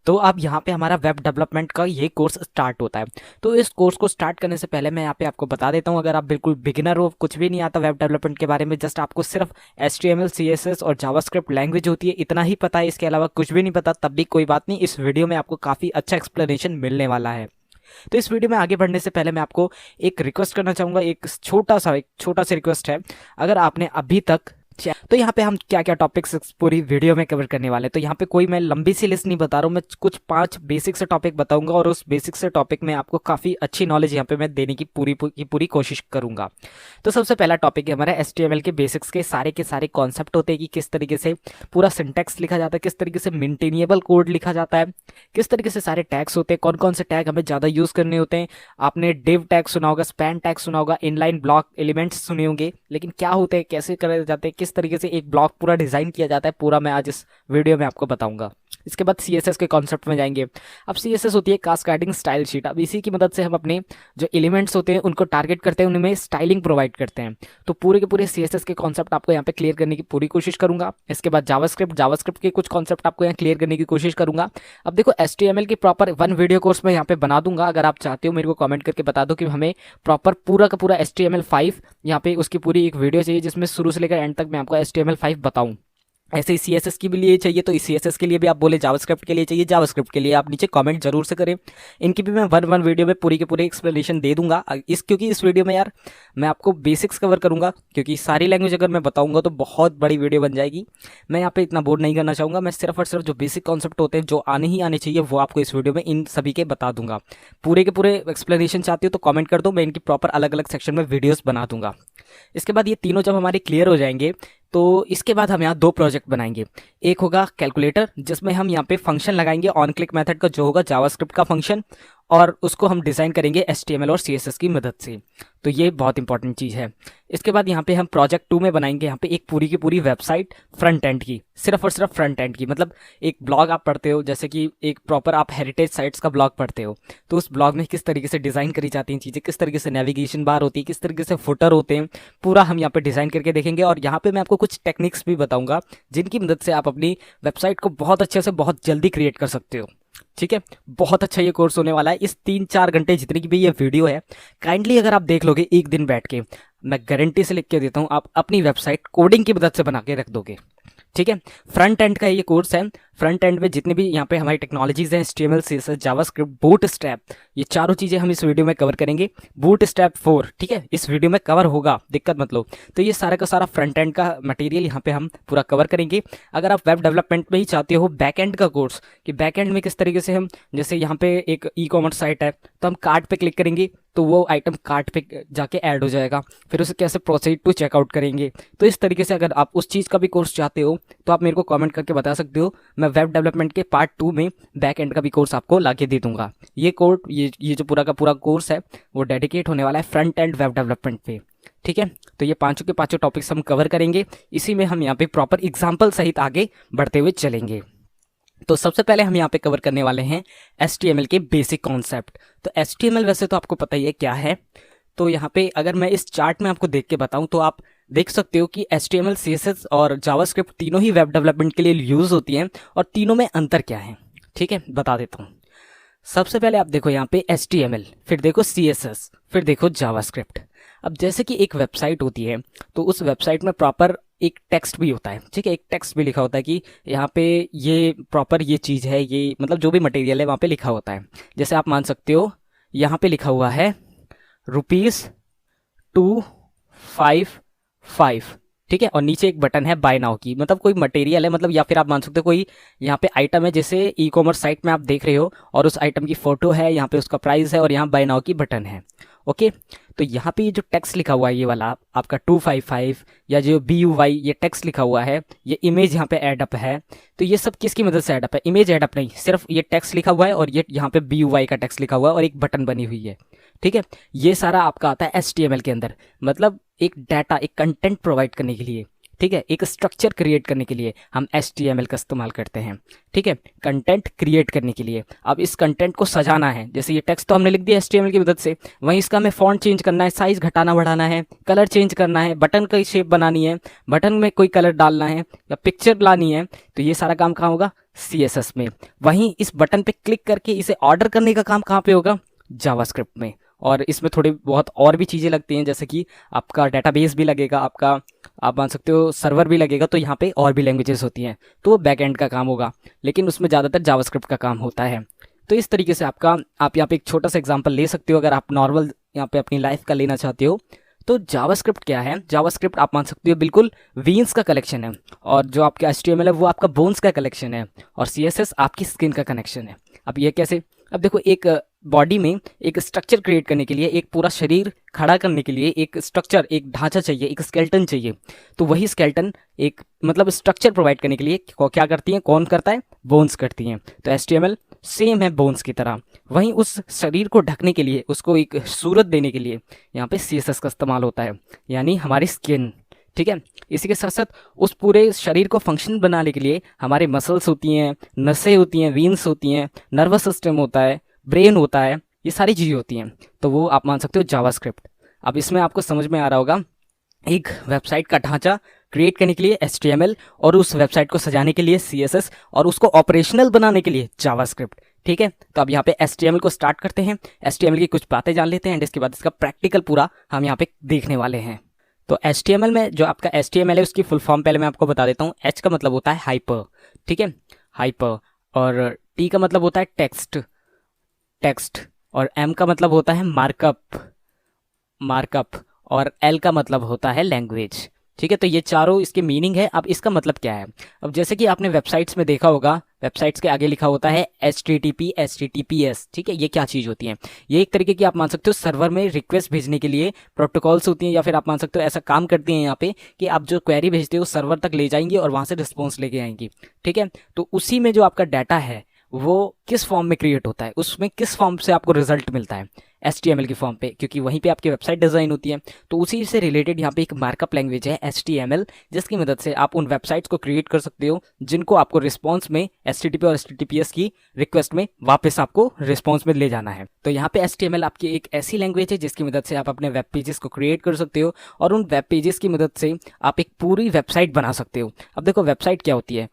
तो अब यहाँ पे हमारा वेब डेवलपमेंट का ये कोर्स स्टार्ट होता है। तो इस कोर्स को स्टार्ट करने से पहले मैं यहाँ पे आपको बता देता हूँ, अगर आप बिल्कुल बिगिनर हो, कुछ भी नहीं आता वेब डेवलपमेंट के बारे में, जस्ट आपको सिर्फ HTML CSS और जावास्क्रिप्ट लैंग्वेज होती है इतना ही पता है, इसके अलावा कुछ भी नहीं पता, तब भी कोई बात नहीं, इस वीडियो में आपको काफ़ी अच्छा एक्सप्लेनेशन मिलने वाला है। तो इस वीडियो में आगे बढ़ने से पहले मैं आपको एक रिक्वेस्ट करना चाहूँगा, एक छोटा सा रिक्वेस्ट है। अगर आपने अभी तक तो यहाँ पे हम क्या क्या टॉपिक्स पूरी वीडियो में कवर करने वाले हैं, तो यहाँ पे कोई मैं लंबी सी लिस्ट नहीं बता रहा हूँ, मैं कुछ 5 बेसिक से टॉपिक बताऊंगा और उस बेसिक से टॉपिक में आपको काफ़ी अच्छी नॉलेज यहाँ पे मैं देने की पूरी कोशिश करूंगा। तो सबसे पहला टॉपिक है हमारा HTML के बेसिक्स के सारे कॉन्सेप्ट होते हैं कि किस तरीके से पूरा सिंटैक्स लिखा जाता है, किस तरीके से मेंटेनेबल कोड लिखा जाता है, किस तरीके से सारे टैग्स होते हैं, कौन कौन से टैग हमें ज़्यादा यूज़ करने होते हैं। आपने डिव टैग सुना होगा, स्पैन टैग सुना होगा, इनलाइन ब्लॉक एलिमेंट्स सुने होंगे, लेकिन क्या होते हैं, कैसे करे जाते हैं, किस तरीके से एक ब्लॉक पूरा डिजाइन किया जाता है, पूरा मैं आज इस वीडियो में आपको बताऊंगा। इसके बाद CSS के कॉन्सेप्ट में जाएंगे। अब CSS होती है कास्केडिंग स्टाइल शीट। अब इसी की मदद से हम अपने जो एलिमेंट्स होते हैं उनको टारगेट करते हैं, उनमें स्टाइलिंग प्रोवाइड करते हैं। तो पूरे के पूरे CSS के कॉन्सेप्ट आपको यहाँ पे क्लियर करने की पूरी कोशिश करूंगा। इसके बाद जावास्क्रिप्ट के कुछ कॉन्सेप्ट आपको यहाँ क्लियर करने की कोशिश करूंगा। अब देखो HTML की प्रॉपर 1 वीडियो कोर्स मैं यहाँ पे बना दूंगा, अगर आप चाहते हो मेरे को कमेंट करके बता दो कि हमें प्रॉपर पूरा का पूरा HTML5 यहाँ पे उसकी पूरी एक वीडियो चाहिए जिसमें शुरू से लेकर एंड तक मैं आपको HTML5 बताऊं। ऐसे ही CSS की भी लिए चाहिए, तो CSS के लिए भी आप बोले, जावास्क्रिप्ट के लिए चाहिए, जावास्क्रिप्ट के लिए आप नीचे कमेंट जरूर से करें। इनकी भी मैं वन वीडियो में पूरी के पूरे एक्सप्लेनेशन दे दूंगा। क्योंकि इस वीडियो में यार मैं आपको बेसिक्स कवर करूंगा, क्योंकि सारी लैंग्वेज अगर मैं बताऊंगा तो बहुत बड़ी वीडियो बन जाएगी। मैं यहाँ पे इतना बोर नहीं करना चाहूँगा, मैं सिर्फ और सिर्फ जो बेसिक कॉन्सेप्ट होते हैं जो आने ही आने चाहिए वो आपको इस वीडियो में इन सभी के बता दूंगा। पूरे के पूरे एक्सप्लेनेशन चाहते हो तो कॉमेंट कर दो, मैं इनकी प्रॉपर अलग अलग सेक्शन में वीडियोज़ बना दूंगा। इसके बाद ये तीनों जब हमारे क्लियर हो जाएंगे तो इसके बाद हम यहाँ 2 प्रोजेक्ट बनाएंगे। एक होगा कैलकुलेटर, जिसमें हम यहाँ पे फंक्शन लगाएंगे ऑन क्लिक मेथड का, जो होगा जावास्क्रिप्ट का फंक्शन, और उसको हम डिज़ाइन करेंगे HTML और CSS की मदद से। तो ये बहुत इंपॉर्टेंट चीज़ है। इसके बाद यहाँ पे हम प्रोजेक्ट 2 में बनाएंगे यहाँ पे एक पूरी की पूरी वेबसाइट फ्रंट एंड की, सिर्फ और सिर्फ फ्रंट एंड की। मतलब एक ब्लॉग आप पढ़ते हो, जैसे कि एक प्रॉपर आप हेरिटेज साइट्स का ब्लॉग पढ़ते हो, तो उस ब्लॉग में किस तरीके से डिज़ाइन करी जाती हैं चीज़ें, किस तरीके से नेविगेशन बार होती है, किस तरीके से फुटर होते हैं, पूरा हम यहाँ पे डिज़ाइन करके देखेंगे। और यहाँ पे मैं आपको कुछ टेक्निक्स भी बताऊंगा जिनकी मदद से आप अपनी वेबसाइट को बहुत अच्छे से बहुत जल्दी क्रिएट कर सकते हो। ठीक है, बहुत अच्छा ये कोर्स होने वाला है। इस 3-4 घंटे जितनी की भी ये वीडियो है, काइंडली अगर आप देख लोगे एक दिन बैठ के, मैं गारंटी से लिख के देता हूँ, आप अपनी वेबसाइट कोडिंग की मदद से बना के रख दोगे। ठीक है, फ्रंट एंड का ये कोर्स है। फ्रंट एंड में जितने भी यहाँ पे हमारी टेक्नोलॉजीज हैं, HTML CSS जावास्क्रिप्ट बूटस्ट्रैप, ये चारों चीज़ें हम इस वीडियो में कवर करेंगे। बूटस्ट्रैप 4 ठीक है इस वीडियो में कवर होगा, दिक्कत मत लो। तो ये सारा का सारा फ्रंट एंड का मटेरियल यहाँ पे हम पूरा कवर करेंगे। अगर आप वेब डेवलपमेंट में ही चाहते हो बैक एंड का कोर्स, कि बैक एंड में किस तरीके से हम, जैसे यहाँ पे एक ई-कॉमर्स साइट है तो हम कार्ट पे क्लिक करेंगे तो वो आइटम कार्ट पे जाके ऐड हो जाएगा, फिर उसे कैसे प्रोसीड टू चेकआउट करेंगे। तो इस तरीके से अगर आप उस चीज़ का भी कोर्स चाहते हो तो आप मेरे को कमेंट करके बता सकते हो, मैं वेब डेवलपमेंट के पार्ट 2 में बैक एंड का भी कोर्स आपको ला के दे दूंगा। ये जो पूरा का पूरा कोर्स है वो डेडिकेट होने वाला है फ्रंट एंड वेब डेवलपमेंट पे। ठीक है, तो ये पांचों के पांचों टॉपिक्स हम कवर करेंगे, इसी में हम यहाँ पे प्रॉपर एग्जाम्पल सहित आगे बढ़ते हुए चलेंगे। तो सबसे पहले हम यहाँ पे कवर करने वाले हैं HTML के बेसिक कॉन्सेप्ट। तो HTML वैसे तो आपको पता ही है क्या है। तो यहाँ पे अगर मैं इस चार्ट में आपको देख के बताऊं तो आप देख सकते हो कि HTML CSS और जावास्क्रिप्ट तीनों ही वेब डेवलपमेंट के लिए यूज होती हैं, और तीनों में अंतर क्या है। ठीक है, बता देता हूँ। सबसे पहले आप देखो यहाँ पे HTML, फिर देखो CSS, फिर देखो जावास्क्रिप्ट। अब जैसे कि एक वेबसाइट होती है तो उस वेबसाइट में प्रॉपर एक टेक्स्ट भी होता है। ठीक है, एक टेक्स्ट भी लिखा होता है कि यहाँ पे ये प्रॉपर ये चीज़ है, ये मतलब जो भी मटेरियल है वहाँ पे लिखा होता है। जैसे आप मान सकते हो यहाँ पे लिखा हुआ है ₹255। ठीक है, और नीचे एक बटन है बाय नाउ की, मतलब कोई मटेरियल है, मतलब या फिर आप मान सकते हो कोई यहाँ पे आइटम है, जैसे ई-कॉमर्स साइट में आप देख रहे हो और उस आइटम की फोटो है, यहाँ पे उसका प्राइस है और यहाँ बाय नाउ की बटन है। ओके, तो यहाँ पे जो टेक्स्ट लिखा हुआ है ये वाला आपका 255 या जो BUY ये टेक्स्ट लिखा हुआ है, ये इमेज यहाँ पे एडअप है। तो ये सब किसकी मदद से एडअप है? इमेज एडअप नहीं, सिर्फ ये टेक्स्ट लिखा हुआ है और ये यहाँ पे BUY का टेक्स्ट लिखा हुआ है और एक बटन बनी हुई है। ठीक है, ये सारा आपका आता है HTML के अंदर, मतलब एक डाटा, एक कंटेंट प्रोवाइड करने के लिए। ठीक है, एक स्ट्रक्चर क्रिएट करने के लिए हम HTML का इस्तेमाल करते हैं। ठीक है, कंटेंट क्रिएट करने के लिए। अब इस कंटेंट को सजाना है, जैसे ये टेक्स्ट तो हमने लिख दिया HTML की मदद से, वहीं इसका हमें फॉन्ट चेंज करना है, साइज घटाना बढ़ाना है, कलर चेंज करना है, बटन की शेप बनानी है, बटन में कोई कलर डालना है या पिक्चर लानी है, तो ये सारा काम कहाँ होगा? CSS में। वहीं इस बटन पे क्लिक करके इसे ऑर्डर करने का काम कहाँ पे होगा? जावास्क्रिप्ट में। और इसमें थोड़ी बहुत और भी चीज़ें लगती हैं, जैसे कि आपका डेटाबेस भी लगेगा, आपका आप मान सकते हो सर्वर भी लगेगा, तो यहाँ पे और भी लैंग्वेजेस होती हैं, तो वो बैक एंड का काम होगा, लेकिन उसमें ज़्यादातर जावास्क्रिप्ट का काम होता है। तो इस तरीके से आप यहाँ पे एक छोटा सा एग्जाम्पल ले सकते हो, अगर आप नॉर्मल यहाँ पे अपनी लाइफ का लेना चाहते हो। तो जावास्क्रिप्ट क्या है? जावास्क्रिप्ट आप मान सकते हो बिल्कुल वीन्स का कलेक्शन है, और जो आपका HTML है वो आपका बोन्स का कलेक्शन है, और CSS आपकी स्किन का कनेक्शन है। अब ये कैसे? अब देखो, एक बॉडी में एक स्ट्रक्चर क्रिएट करने के लिए, एक पूरा शरीर खड़ा करने के लिए एक स्ट्रक्चर, एक ढांचा चाहिए, एक स्केलेटन चाहिए। तो वही स्केलेटन एक मतलब स्ट्रक्चर प्रोवाइड करने के लिए क्या करती हैं? कौन करता है? बोन्स करती हैं। तो HTML सेम है बोन्स की तरह। वहीं उस शरीर को ढकने के लिए, उसको एक सूरत देने के लिए यहाँ पे CSS का इस्तेमाल होता है, यानी हमारी स्किन। ठीक है, इसी के साथ साथ उस पूरे शरीर को फंक्शन बनाने के लिए हमारे मसल्स होती हैं, नसें होती हैं, वीन्स होती हैं, नर्वस सिस्टम होता है, ब्रेन होता है, ये सारी चीज़ें होती हैं। तो वो आप मान सकते हो जावास्क्रिप्ट। अब इसमें आपको समझ में आ रहा होगा, एक वेबसाइट का ढांचा क्रिएट करने के लिए HTML, और उस वेबसाइट को सजाने के लिए CSS, और उसको ऑपरेशनल बनाने के लिए जावास्क्रिप्ट। ठीक है, तो अब यहाँ पे HTML को स्टार्ट करते हैं, HTML की कुछ बातें जान लेते हैं, एंड इसके बाद इसका प्रैक्टिकल पूरा हम यहाँ पे देखने वाले हैं। तो HTML में जो आपका HTML है उसकी फुल फॉर्म पहले मैं आपको बता देता हूँ। H का मतलब होता है हाइपर, ठीक है, हाइपर, और T का मतलब होता है टेक्स्ट, टेक्स्ट, और M का मतलब होता है मार्कअप, मार्कअप, और L का मतलब होता है लैंग्वेज। ठीक है, तो ये चारों इसके मीनिंग है। अब इसका मतलब क्या है? अब जैसे कि आपने वेबसाइट्स में देखा होगा, वेबसाइट्स के आगे लिखा होता है HTTP, HTTPS। ठीक है, ये क्या चीज़ होती है? ये एक तरीके की आप मान सकते हो सर्वर में रिक्वेस्ट भेजने के लिए प्रोटोकॉल्स होती हैं, या फिर आप मान सकते हो ऐसा काम करती हैं यहाँ पे कि आप जो क्वेरी भेजते हो सर्वर तक ले जाएंगी और वहाँ से रिस्पॉन्स लेके आएंगी। ठीक है, तो उसी में जो आपका डाटा है वो किस फॉर्म में क्रिएट होता है, उसमें किस फॉर्म से आपको रिजल्ट मिलता है? HTML की फॉर्म पे, क्योंकि वहीं पे आपकी वेबसाइट डिज़ाइन होती है। तो उसी से रिलेटेड यहाँ पे एक मार्कअप लैंग्वेज है HTML, जिसकी मदद से आप उन वेबसाइट्स को क्रिएट कर सकते हो जिनको आपको रिस्पॉन्स में HTTP और HTTPS की रिक्वेस्ट में वापस आपको रिस्पॉन्स में ले जाना है। तो यहाँ पे HTML आपकी एक ऐसी लैंग्वेज है जिसकी मदद से आप अपने वेब पेजेस को क्रिएट कर सकते हो, और उन वेब पेजेस की मदद से आप एक पूरी वेबसाइट बना सकते हो। अब देखो, वेबसाइट क्या होती है?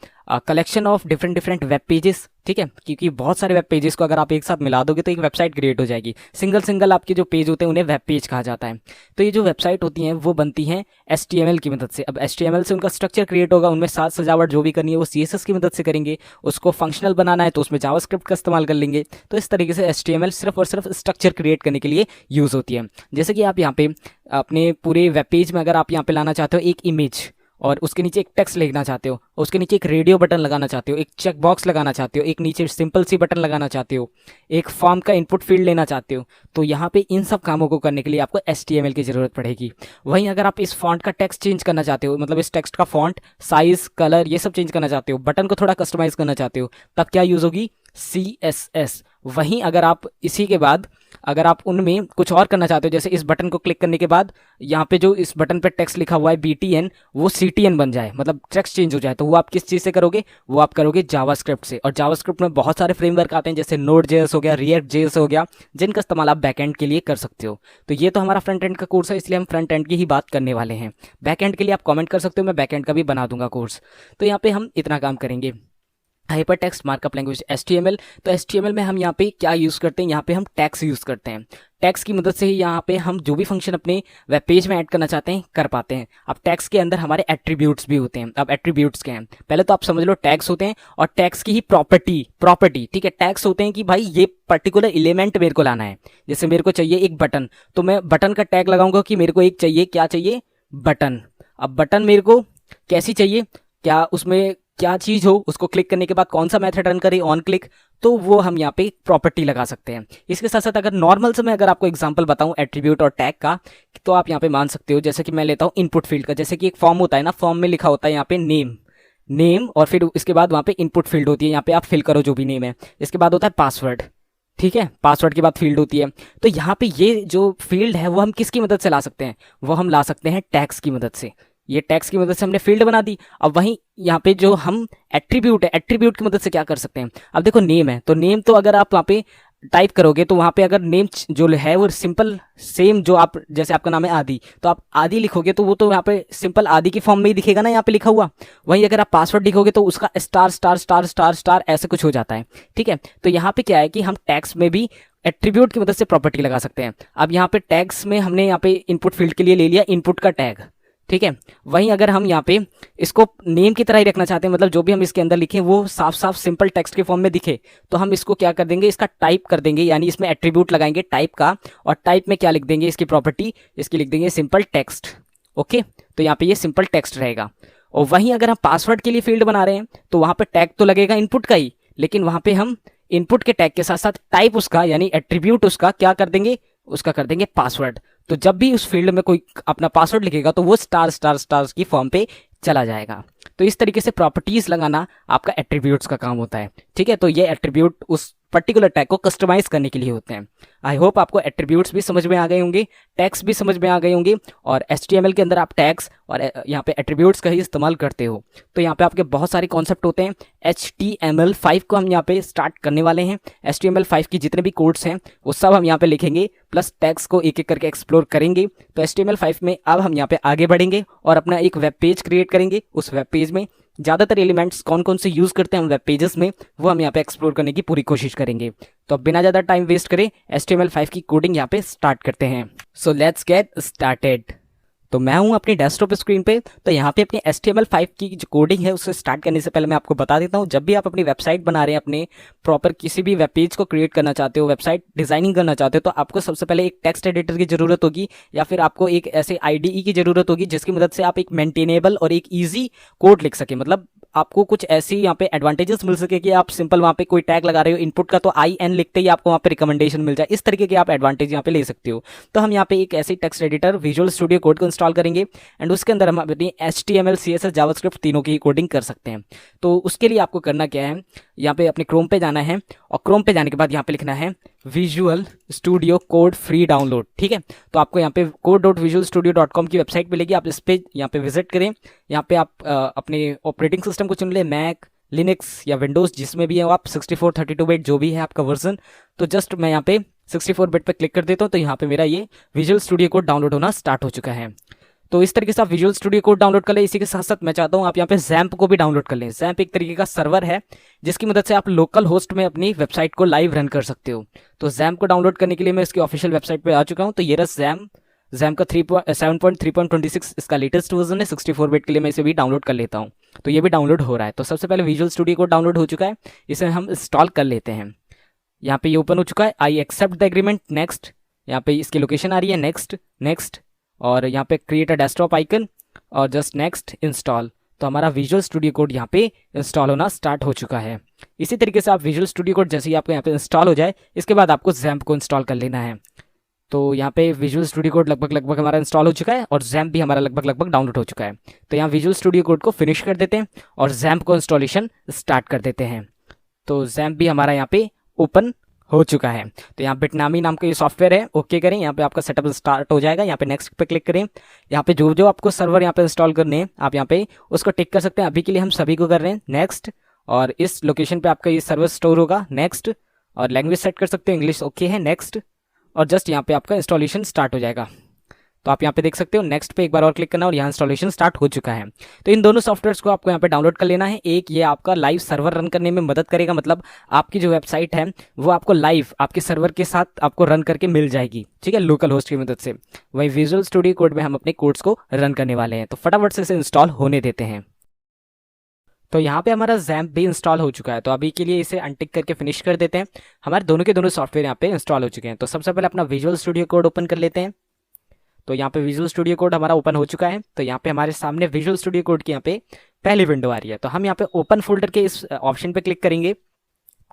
Collection of different web pages. ठीक है, क्योंकि बहुत सारे वेब पेजेस को अगर आप एक साथ मिला दोगे तो एक वेबसाइट क्रिएट हो जाएगी। सिंगल आपके जो पेज होते हैं उन्हें वेब पेज कहा जाता है। तो ये जो वेबसाइट होती हैं वो बनती हैं HTML की मदद से। अब HTML से उनका स्ट्रक्चर क्रिएट होगा, उनमें साज सजावट जो भी करनी है वो CSS की मदद से करेंगे। उसको फंक्शनल बनाना है तो उसमें जावास्क्रिप्ट का इस्तेमाल कर लेंगे। तो इस तरीके से HTML सिर्फ और सिर्फ स्ट्रक्चर क्रिएट करने के लिए यूज़ होती है। जैसे कि आप यहाँ पे अपने पूरे वेब पेज में अगर आप यहाँ पे लाना चाहते हो एक इमेज, और उसके नीचे एक टेक्स्ट लिखना चाहते हो, उसके नीचे एक रेडियो बटन लगाना चाहते हो, एक चेक बॉक्स लगाना चाहते हो, एक नीचे सिंपल सी बटन लगाना चाहते हो, एक फॉर्म का इनपुट फील्ड लेना चाहते हो, तो यहाँ पे इन सब कामों को करने के लिए आपको HTML की ज़रूरत पड़ेगी। वहीं अगर आप इस फॉन्ट का टेक्स्ट चेंज करना चाहते हो, मतलब इस टेक्स्ट का फॉन्ट, साइज, कलर, ये सब चेंज करना चाहते हो, बटन को थोड़ा कस्टमाइज करना चाहते हो, तब क्या यूज़ होगी? CSS। वहीं अगर आप इसी के बाद अगर आप उनमें कुछ और करना चाहते हो, जैसे इस बटन को क्लिक करने के बाद यहाँ पे जो इस बटन पे टेक्स्ट लिखा हुआ है BTN, वो CTN बन जाए, मतलब टेक्स्ट चेंज हो जाए, तो वो आप किस चीज़ से करोगे? वो आप करोगे जावास्क्रिप्ट से। और जावास्क्रिप्ट में बहुत सारे फ्रेमवर्क आते हैं, जैसे Node.js हो गया, React.js हो गया, जिनका इस्तेमाल आप बैकएंड के लिए कर सकते हो। तो ये तो हमारा फ्रंट एंड का कोर्स है, इसलिए हम फ्रंट एंड की ही बात करने वाले हैं। बैकएंड के लिए आप कॉमेंट कर सकते हो, मैं बैकएंड का भी बना दूंगा कोर्स। तो यहाँ पे हम इतना काम करेंगे। Hyper text markup language HTML। तो HTML में हम यहाँ पे क्या यूज़ करते हैं? यहाँ पे हम टैग्स यूज़ करते हैं। टैग्स की मदद से ही यहाँ पे हम जो भी फंक्शन अपने वेब पेज में ऐड करना चाहते हैं कर पाते हैं। अब टैग्स के अंदर हमारे एट्रीब्यूट्स भी होते हैं। अब एट्रीब्यूट्स क्या हैं? पहले तो आप समझ लो, टैग्स होते हैं और टैग्स की ही प्रॉपर्टी। ठीक है, टैग्स होते हैं कि भाई ये पर्टिकुलर एलिमेंट मेरे को लाना है। जैसे मेरे को चाहिए एक बटन, तो मैं बटन का टैग लगाऊंगा कि मेरे को एक चाहिए, क्या चाहिए? बटन। अब बटन मेरे को कैसी चाहिए, क्या उसमें क्या चीज़ हो, उसको क्लिक करने के बाद कौन सा मेथड रन करे, ऑन क्लिक, तो वो हम यहाँ पे प्रॉपर्टी लगा सकते हैं। इसके साथ साथ अगर नॉर्मल से मैं अगर आपको एग्जांपल बताऊं एट्रीब्यूट और टैग का, तो आप यहाँ पे मान सकते हो, जैसे कि मैं लेता हूँ इनपुट फील्ड का। जैसे कि एक फॉर्म होता है ना, फॉर्म में लिखा होता है यहाँ पे नेम, और फिर इसके बाद वहाँ पे इनपुट फील्ड होती है, यहाँ पे आप फिल करो जो भी नेम है। इसके बाद होता है पासवर्ड। ठीक है, पासवर्ड के बाद फील्ड होती है। तो यहाँ पे ये जो फील्ड है वो हम किसकी मदद से ला सकते हैं? वो हम ला सकते हैं टैग्स की मदद से। ये टैग्स की मदद से हमने फील्ड बना दी। अब वहीं यहाँ पे जो हम एट्रीब्यूट है, एट्रीब्यूट की मदद से क्या कर सकते हैं। अब देखो नेम है, तो नेम तो अगर आप वहाँ पे टाइप करोगे तो वहाँ पे अगर नेम जो है वो सिंपल सेम, जो आप जैसे आपका नाम है आदि, तो आप आदि लिखोगे तो वो तो यहाँ पे सिंपल आदि की फॉर्म में ही दिखेगा ना, यहाँ पे लिखा हुआ। वहीं अगर आप पासवर्ड लिखोगे तो उसका star star star star star ऐसे कुछ हो जाता है, ठीक है। तो यहाँ पे क्या है कि हम टैग्स में भी एट्रीब्यूट की मदद से प्रॉपर्टी लगा सकते हैं। अब यहाँ पे टैग्स में हमने यहाँ पे इनपुट फील्ड के लिए ले लिया इनपुट का टैग, ठीक है। वहीं अगर हम यहाँ पे इसको नेम की तरह ही रखना चाहते हैं, मतलब जो भी हम इसके अंदर लिखें वो साफ साफ सिंपल टेक्स्ट के फॉर्म में दिखे, तो हम इसको क्या कर देंगे, इसका टाइप कर देंगे, यानी इसमें एट्रीब्यूट लगाएंगे टाइप का, और टाइप में क्या लिख देंगे, इसकी प्रॉपर्टी इसकी लिख देंगे सिंपल टेक्स्ट। ओके, तो यहाँ पे ये सिंपल टेक्स्ट रहेगा। और वहीं अगर हम पासवर्ड के लिए फील्ड बना रहे हैं तो वहाँ पे टैग तो लगेगा इनपुट का ही, लेकिन वहाँ पे हम इनपुट के टैग के साथ साथ टाइप उसका यानी एट्रीब्यूट उसका क्या कर देंगे, उसका कर देंगे पासवर्ड। तो जब भी उस फील्ड में कोई अपना पासवर्ड लिखेगा तो वो स्टार स्टार स्टार की फॉर्म पे चला जाएगा। तो इस तरीके से प्रॉपर्टीज लगाना आपका एट्रीब्यूट्स का काम होता है, ठीक है। तो ये एट्रीब्यूट उस पर्टिकुलर टैग को कस्टमाइज करने के लिए होते हैं। आई होप आपको एट्रीब्यूट्स भी समझ में आ गए होंगे, टैग्स भी समझ में आ गए होंगे, और HTML के अंदर आप टैग्स और यहाँ पे एट्रीब्यूट्स का ही इस्तेमाल करते हो। तो यहाँ पे आपके बहुत सारे कॉन्सेप्ट होते हैं। HTML5 को हम यहाँ पे स्टार्ट करने वाले हैं। HTML5 की जितने भी कोड्स हैं वो सब हम यहाँ पे लिखेंगे, प्लस टैग्स को एक एक करके एक्सप्लोर करेंगे। तो HTML5 में अब हम यहाँ पे आगे बढ़ेंगे और अपना एक वेब पेज क्रिएट करेंगे। उस वेब पेज में ज़्यादातर एलिमेंट्स कौन कौन से यूज़ करते हैं हम वेब पेजेस में, वो हम यहाँ पे एक्सप्लोर करने की पूरी कोशिश करेंगे। तो अब बिना ज़्यादा टाइम वेस्ट करें HTML5 की कोडिंग यहाँ पे स्टार्ट करते हैं। So let's get started. तो मैं हूँ अपनी डेस्कटॉप स्क्रीन पे। तो यहाँ पे अपनी HTML5 की जो कोडिंग है उससे स्टार्ट करने से पहले मैं आपको बता देता हूँ, जब भी आप अपनी वेबसाइट बना रहे हैं, अपने प्रॉपर किसी भी वेब पेज को क्रिएट करना चाहते हो, वेबसाइट डिजाइनिंग करना चाहते हो, तो आपको सबसे पहले एक टेक्स्ट एडिटर की जरूरत होगी, या फिर आपको एक ऐसे IDE की जरूरत होगी जिसकी मदद से आप एक मेंटेनेबल और एक ईजी कोड लिख सके। मतलब आपको कुछ ऐसी यहाँ पे एडवांटेजेस मिल सके कि आप सिंपल वहाँ पे कोई टैग लगा रहे हो इनपुट का, तो IN लिखते ही आपको वहाँ पे रिकमेंडेशन मिल जाए। इस तरीके के आप एडवांटेज यहाँ पे ले सकते हो। तो हम यहाँ पे एक ऐसी text editor visual studio code को इंस्टॉल करेंगे, एंड उसके अंदर हम अपनी HTML CSS जावास्क्रिप्ट तीनों की कोडिंग कर सकते हैं। तो उसके लिए आपको करना क्या है, यहाँ पे अपने क्रोम पे जाना है, और क्रोम पे जाने के बाद यहाँ पे लिखना है visual studio code free download, ठीक है। तो आपको यहाँ पे code.visualstudio.com की वेबसाइट मिलेगी, आप इस पे यहाँ पे विजिट करें। यहाँ पे आप अपने ऑपरेटिंग सिस्टम को चुन लें, मैक, लिनक्स या विंडोज़, जिसमें भी है आप 64 32 बिट जो भी है आपका वर्जन। तो जस्ट मैं यहाँ पे 64 बिट पे क्लिक कर देता हूँ, तो यहाँ पे मेरा ये विजुअल स्टूडियो कोड डाउनलोड होना स्टार्ट हो चुका है। तो इस तरीके से आप विजुअल स्टूडियो कोड डाउनलोड कर लें। इसी के साथ साथ मैं चाहता हूँ आप यहाँ पे जैम्प को भी डाउनलोड कर लें। जैम्प एक तरीके का सर्वर है जिसकी मदद से आप लोकल होस्ट में अपनी वेबसाइट को लाइव रन कर सकते हो। तो जैम्प को डाउनलोड करने के लिए मैं इसकी ऑफिशियल वेबसाइट पे आ चुका हूँ। तो ये रहा जैम्प का 7.3.26 इसका लेटेस्ट वर्जन है। 64 बिट के लिए मैं इसे भी डाउनलोड कर लेता हूँ। तो ये भी डाउनलोड हो रहा है। तो सबसे पहले विजुअल स्टूडियो कोड डाउनलोड हो चुका है, इसे हम इंस्टॉल कर लेते हैं। यहाँ पे ये ओपन हो चुका है। I accept the agreement, next. यहाँ पे इसकी लोकेशन आ रही है, नेक्स्ट नेक्स्ट, और यहाँ पे क्रिएट अ डेस्कटॉप आइकन और जस्ट नेक्स्ट इंस्टॉल। तो हमारा विजुअल स्टूडियो कोड यहाँ पे इंस्टॉल होना स्टार्ट हो चुका है। इसी तरीके से आप विजुअल स्टूडियो कोड जैसे ही आपको यहाँ पे इंस्टॉल हो जाए, इसके बाद आपको जैम्प को इंस्टॉल कर लेना है। तो यहाँ पे विजुअल स्टूडियो कोड लगभग हमारा इंस्टॉल हो चुका है, और जैम्प भी हमारा लगभग डाउनलोड हो चुका है। तो यहाँ विजुअल स्टूडियो कोड को फिनिश कर देते हैं और जैम्प को इंस्टॉलेशन स्टार्ट कर देते हैं। तो जैम्प भी हमारा यहाँ पे ओपन हो चुका है। तो यहाँ बिटनामी नाम का ये सॉफ्टवेयर है, ओके करें। यहाँ पे आपका सेटअप स्टार्ट हो जाएगा। यहाँ पे नेक्स्ट पे क्लिक करें। यहाँ पे जो जो आपको सर्वर यहाँ पे इंस्टॉल करने हैं आप यहाँ पे उसको टिक कर सकते हैं। अभी के लिए हम सभी को कर रहे हैं नेक्स्ट, और इस लोकेशन पे आपका ये सर्वर स्टोर होगा, नेक्स्ट। और लैंग्वेज सेट कर सकते हैं, इंग्लिश ओके है, नेक्स्ट। और जस्ट यहाँ पे आपका इंस्टॉलेशन स्टार्ट हो जाएगा। तो आप यहाँ पे देख सकते हो, नेक्स्ट पे एक बार और क्लिक करना और यहाँ इंस्टॉलेशन स्टार्ट हो चुका है। तो इन दोनों सॉफ्टवेयर्स को आपको यहाँ पे डाउनलोड कर लेना है। एक ये आपका लाइव सर्वर रन करने में मदद करेगा, मतलब आपकी जो वेबसाइट है वो आपको लाइव आपके सर्वर के साथ आपको रन करके मिल जाएगी, ठीक है, लोकल होस्ट की मदद से। वही विजुअल स्टूडियो कोड में हम अपने कोड्स को रन करने वाले हैं। तो फटाफट से इसे इंस्टॉल होने देते हैं। तो यहाँ पे हमारा जैम्प भी इंस्टॉल हो चुका है। तो अभी के लिए इसे अनटिक करके फिनिश कर देते हैं। हमारे दोनों के दोनों सॉफ्टवेयर यहाँ पे इंस्टॉल हो चुके हैं। तो सबसे पहले अपना विजुअल स्टूडियो कोड ओपन कर लेते हैं। तो यहाँ पे विजुअल स्टूडियो कोड हमारा ओपन हो चुका है। तो यहाँ पे हमारे सामने विजुअल स्टूडियो कोड की यहाँ पे पहली विंडो आ रही है। तो हम यहाँ पे ओपन फोल्डर के इस ऑप्शन पे क्लिक करेंगे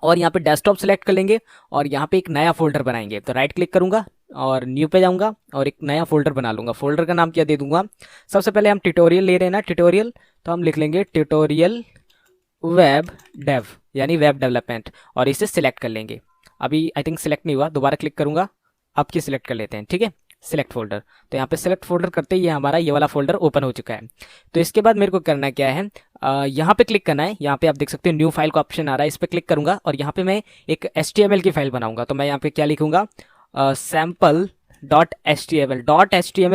और यहाँ पे डेस्कटॉप सेलेक्ट कर लेंगे और यहाँ पे एक नया फोल्डर बनाएंगे। तो राइट क्लिक करूंगा और न्यू पे जाऊंगा और एक नया फोल्डर बना लूंगा। फोल्डर का नाम क्या दे दूंगा, सबसे पहले हम ट्यूटोरियल ले रहे हैं ना, ट्यूटोरियल, तो हम लिख लेंगे ट्यूटोरियल वेब डेव यानी वेब डेवलपमेंट, और इसे सिलेक्ट कर लेंगे। अभी आई थिंक सिलेक्ट नहीं हुआ, दोबारा क्लिक करूंगा, अब की सिलेक्ट कर लेते हैं, ठीक है। Select folder. तो यहाँ पे सिलेक्ट फोल्डर करते ही हमारा ये वाला फोल्डर ओपन हो चुका है। तो इसके बाद मेरे को करना क्या है, यहाँ पे क्लिक करना है। यहाँ पे आप देख सकते हो न्यू फाइल का ऑप्शन आ रहा है, इस पर क्लिक करूंगा और यहाँ पे मैं एक HTML की फाइल बनाऊंगा। तो मैं यहाँ पे क्या लिखूंगा, sample.html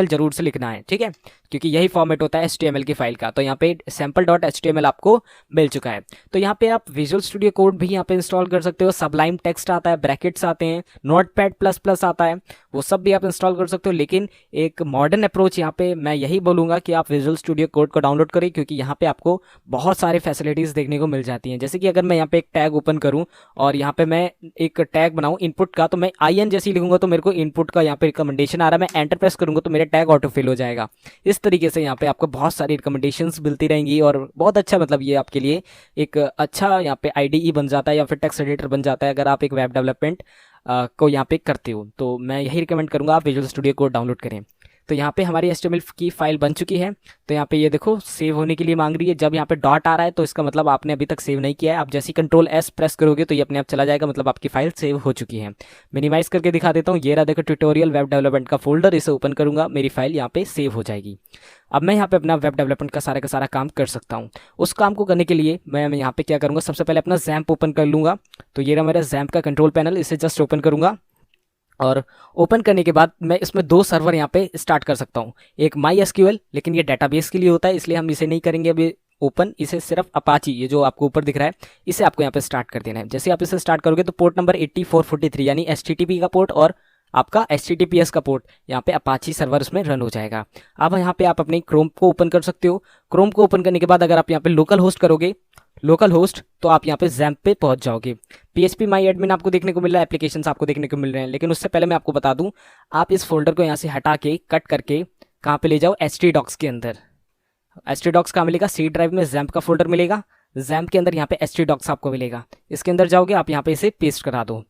जरूर से लिखना है, ठीक है, क्योंकि यही फॉर्मेट होता है HTML की फाइल का। तो यहाँ पे sample.html आपको मिल चुका है। तो यहाँ पे आप विजुअल स्टूडियो कोड भी यहाँ पे इंस्टॉल कर सकते हो, सबलाइम टेक्स्ट आता है, ब्रैकेट्स आते हैं, नोटपैड प्लस प्लस आता है, वो सब भी आप इंस्टॉल कर सकते हो। लेकिन एक मॉडर्न अप्रोच यहाँ पे मैं यही बोलूँगा कि आप विजुअल स्टूडियो कोड को डाउनलोड करें, क्योंकि यहाँ पे आपको बहुत सारी फैसिलिटीज़ देखने को मिल जाती हैं। जैसे कि अगर मैं यहाँ पे एक टैग ओपन करूँ और यहाँ पे मैं एक टैग बनाऊँ इनपुट का, तो मैं IN जैसे लिखूंगा तो मेरे को इनपुट का यहाँ पे रिकमेंडेशन आ रहा है, मैं एंटर प्रेस करूंगा तो मेरा टैग ऑटो फिल हो जाएगा। इस तरीके से यहाँ पे आपको बहुत सारी रिकमेंडेशंस मिलती रहेंगी और बहुत अच्छा, मतलब ये आपके लिए एक अच्छा यहाँ पे IDE बन जाता है या फिर टेक्स्ट एडिटर बन जाता है अगर आप एक वेब डेवलपमेंट को यहाँ पे करते हो। तो मैं यही रिकमेंड करूँगा आप विजुअल स्टूडियो कोड डाउनलोड करें। तो यहाँ पे हमारी HTML की फाइल बन चुकी है। तो यहाँ पे ये देखो सेव होने के लिए मांग रही है। जब यहाँ पे डॉट आ रहा है तो इसका मतलब आपने अभी तक सेव नहीं किया है। आप जैसे ही Ctrl+S प्रेस करोगे तो ये अपने आप चला जाएगा, मतलब आपकी फाइल सेव हो चुकी है। मिनिमाइज करके दिखा देता हूँ, ये रहा देखो ट्यूटोरियल वेब डेवलपमेंट का फोल्डर, इसे ओपन करूंगा, मेरी फाइल यहाँ पे सेव हो जाएगी। अब मैं यहाँ पे अपना वेब डेवलपमेंट का सारा काम कर सकता हूँ। उस काम को करने के लिए मैं यहाँ पे क्या करूँगा, सबसे पहले अपना XAMPP ओपन कर लूँगा। तो ये रहा मेरा XAMPP का कंट्रोल पैनल, इसे जस्ट ओपन करूँगा और ओपन करने के बाद मैं इसमें 2 सर्वर यहाँ पे स्टार्ट कर सकता हूँ। एक MySQL, लेकिन ये डेटाबेस के लिए होता है इसलिए हम इसे नहीं करेंगे अभी ओपन। इसे सिर्फ अपाची, ये जो आपको ऊपर दिख रहा है, इसे आपको यहाँ पे स्टार्ट कर देना है। जैसे आप इसे स्टार्ट करोगे तो पोर्ट नंबर 8443 यानी HTTP का पोर्ट और आपका HTTPS का पोर्ट यहाँ पे अपाची सर्वर उसमें रन हो जाएगा। अब यहाँ पे आप अपनी क्रोम को ओपन कर सकते हो। क्रोम को ओपन करने के बाद अगर आप यहाँ पे लोकल होस्ट करोगे, लोकल होस्ट, तो आप यहाँ पे XAMPP पे पहुंच जाओगे। PHP माई एडमिन आपको देखने को मिल रहा है, एप्लीकेशंस आपको देखने को मिल रहे हैं। लेकिन उससे पहले मैं आपको बता दूं, आप इस फोल्डर को यहाँ से हटा के कट करके कहाँ पे ले जाओ, htdocs के अंदर। htdocs कहाँ मिलेगा, C ड्राइव में XAMPP का फोल्डर मिलेगा। XAMPP के अंदर यहाँ पे htdocs आपको मिलेगा, इसके अंदर जाओगे आप, यहाँ पे इसे पेस्ट करा दो।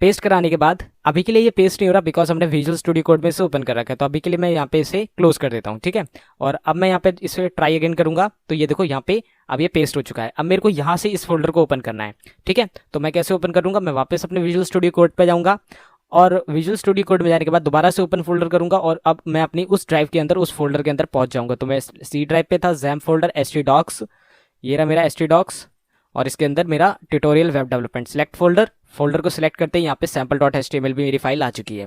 पेस्ट कराने के बाद अभी के लिए ये पेस्ट नहीं हो रहा बिकॉज हमने विजुअल स्टूडियो कोड में इसे ओपन कर रखा है। तो अभी के लिए मैं यहाँ पे इसे क्लोज कर देता हूँ, ठीक है। और अब मैं यहाँ पे इसे ट्राई अगेन करूंगा तो ये देखो यहाँ पे अब ये पेस्ट हो चुका है। अब मेरे को यहाँ से इस फोल्डर को ओपन करना है, ठीक है। तो मैं कैसे ओपन करूंगा, मैं वापस अपने विजुअल स्टूडियो कोड पे जाऊंगा और विजुअल स्टूडियो कोड में जाने के बाद दोबारा से ओपन फोल्डर करूंगा और अब मैं अपनी उस ड्राइव के अंदर, उस फोल्डर के अंदर पहुंच जाऊंगा। तो मैं C ड्राइव पे था, XAMPP फोल्डर, htdocs, ये रहा मेरा htdocs और इसके अंदर मेरा tutorial web development select folder को सिलेक्ट करते ही यहाँ पे sample.html भी मेरी फाइल आ चुकी है,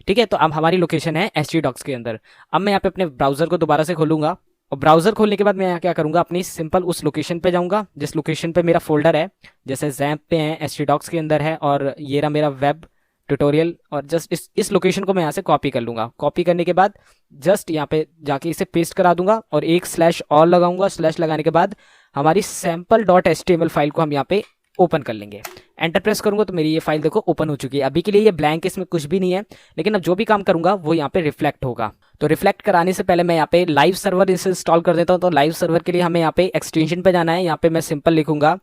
ठीक है। तो अब हमारी लोकेशन है htdocs के अंदर। अब मैं यहाँ पे अपने ब्राउजर को दोबारा से खोलूंगा और ब्राउजर खोलने के बाद मैं यहाँ क्या करूंगा, अपनी सिंपल उस लोकेशन पे जाऊंगा जिस लोकेशन पे मेरा फोल्डर है। जैसे XAMPP पे है, htdocs के अंदर है और ये रहा मेरा वेब ट्यूटोरियल, और जस्ट इस लोकेशन को मैं यहाँ से कॉपी कर लूंगा। कॉपी करने के बाद जस्ट यहाँ पे जाके इसे पेस्ट करा दूंगा और एक /all लगाऊंगा। स्लैश लगाने के बाद हमारी sample.html फाइल को हम यहाँ पे ओपन कर लेंगे। एंटर प्रेस करूंगा तो मेरी ये फाइल देखो ओपन हो चुकी है। अभी के लिए ये ब्लैंक, इसमें कुछ भी नहीं है, लेकिन अब जो भी काम करूंगा वो यहाँ पे रिफ्लेक्ट होगा। तो रिफ्लेक्ट कराने से पहले मैं यहाँ पे लाइव सर्वर इसे इंस्टॉल कर देता हूँ। तो लाइव सर्वर के लिए हमें यहाँ पे एक्सटेंशन पे जाना है। यहाँ पे मैं सिंपल लिखूंगा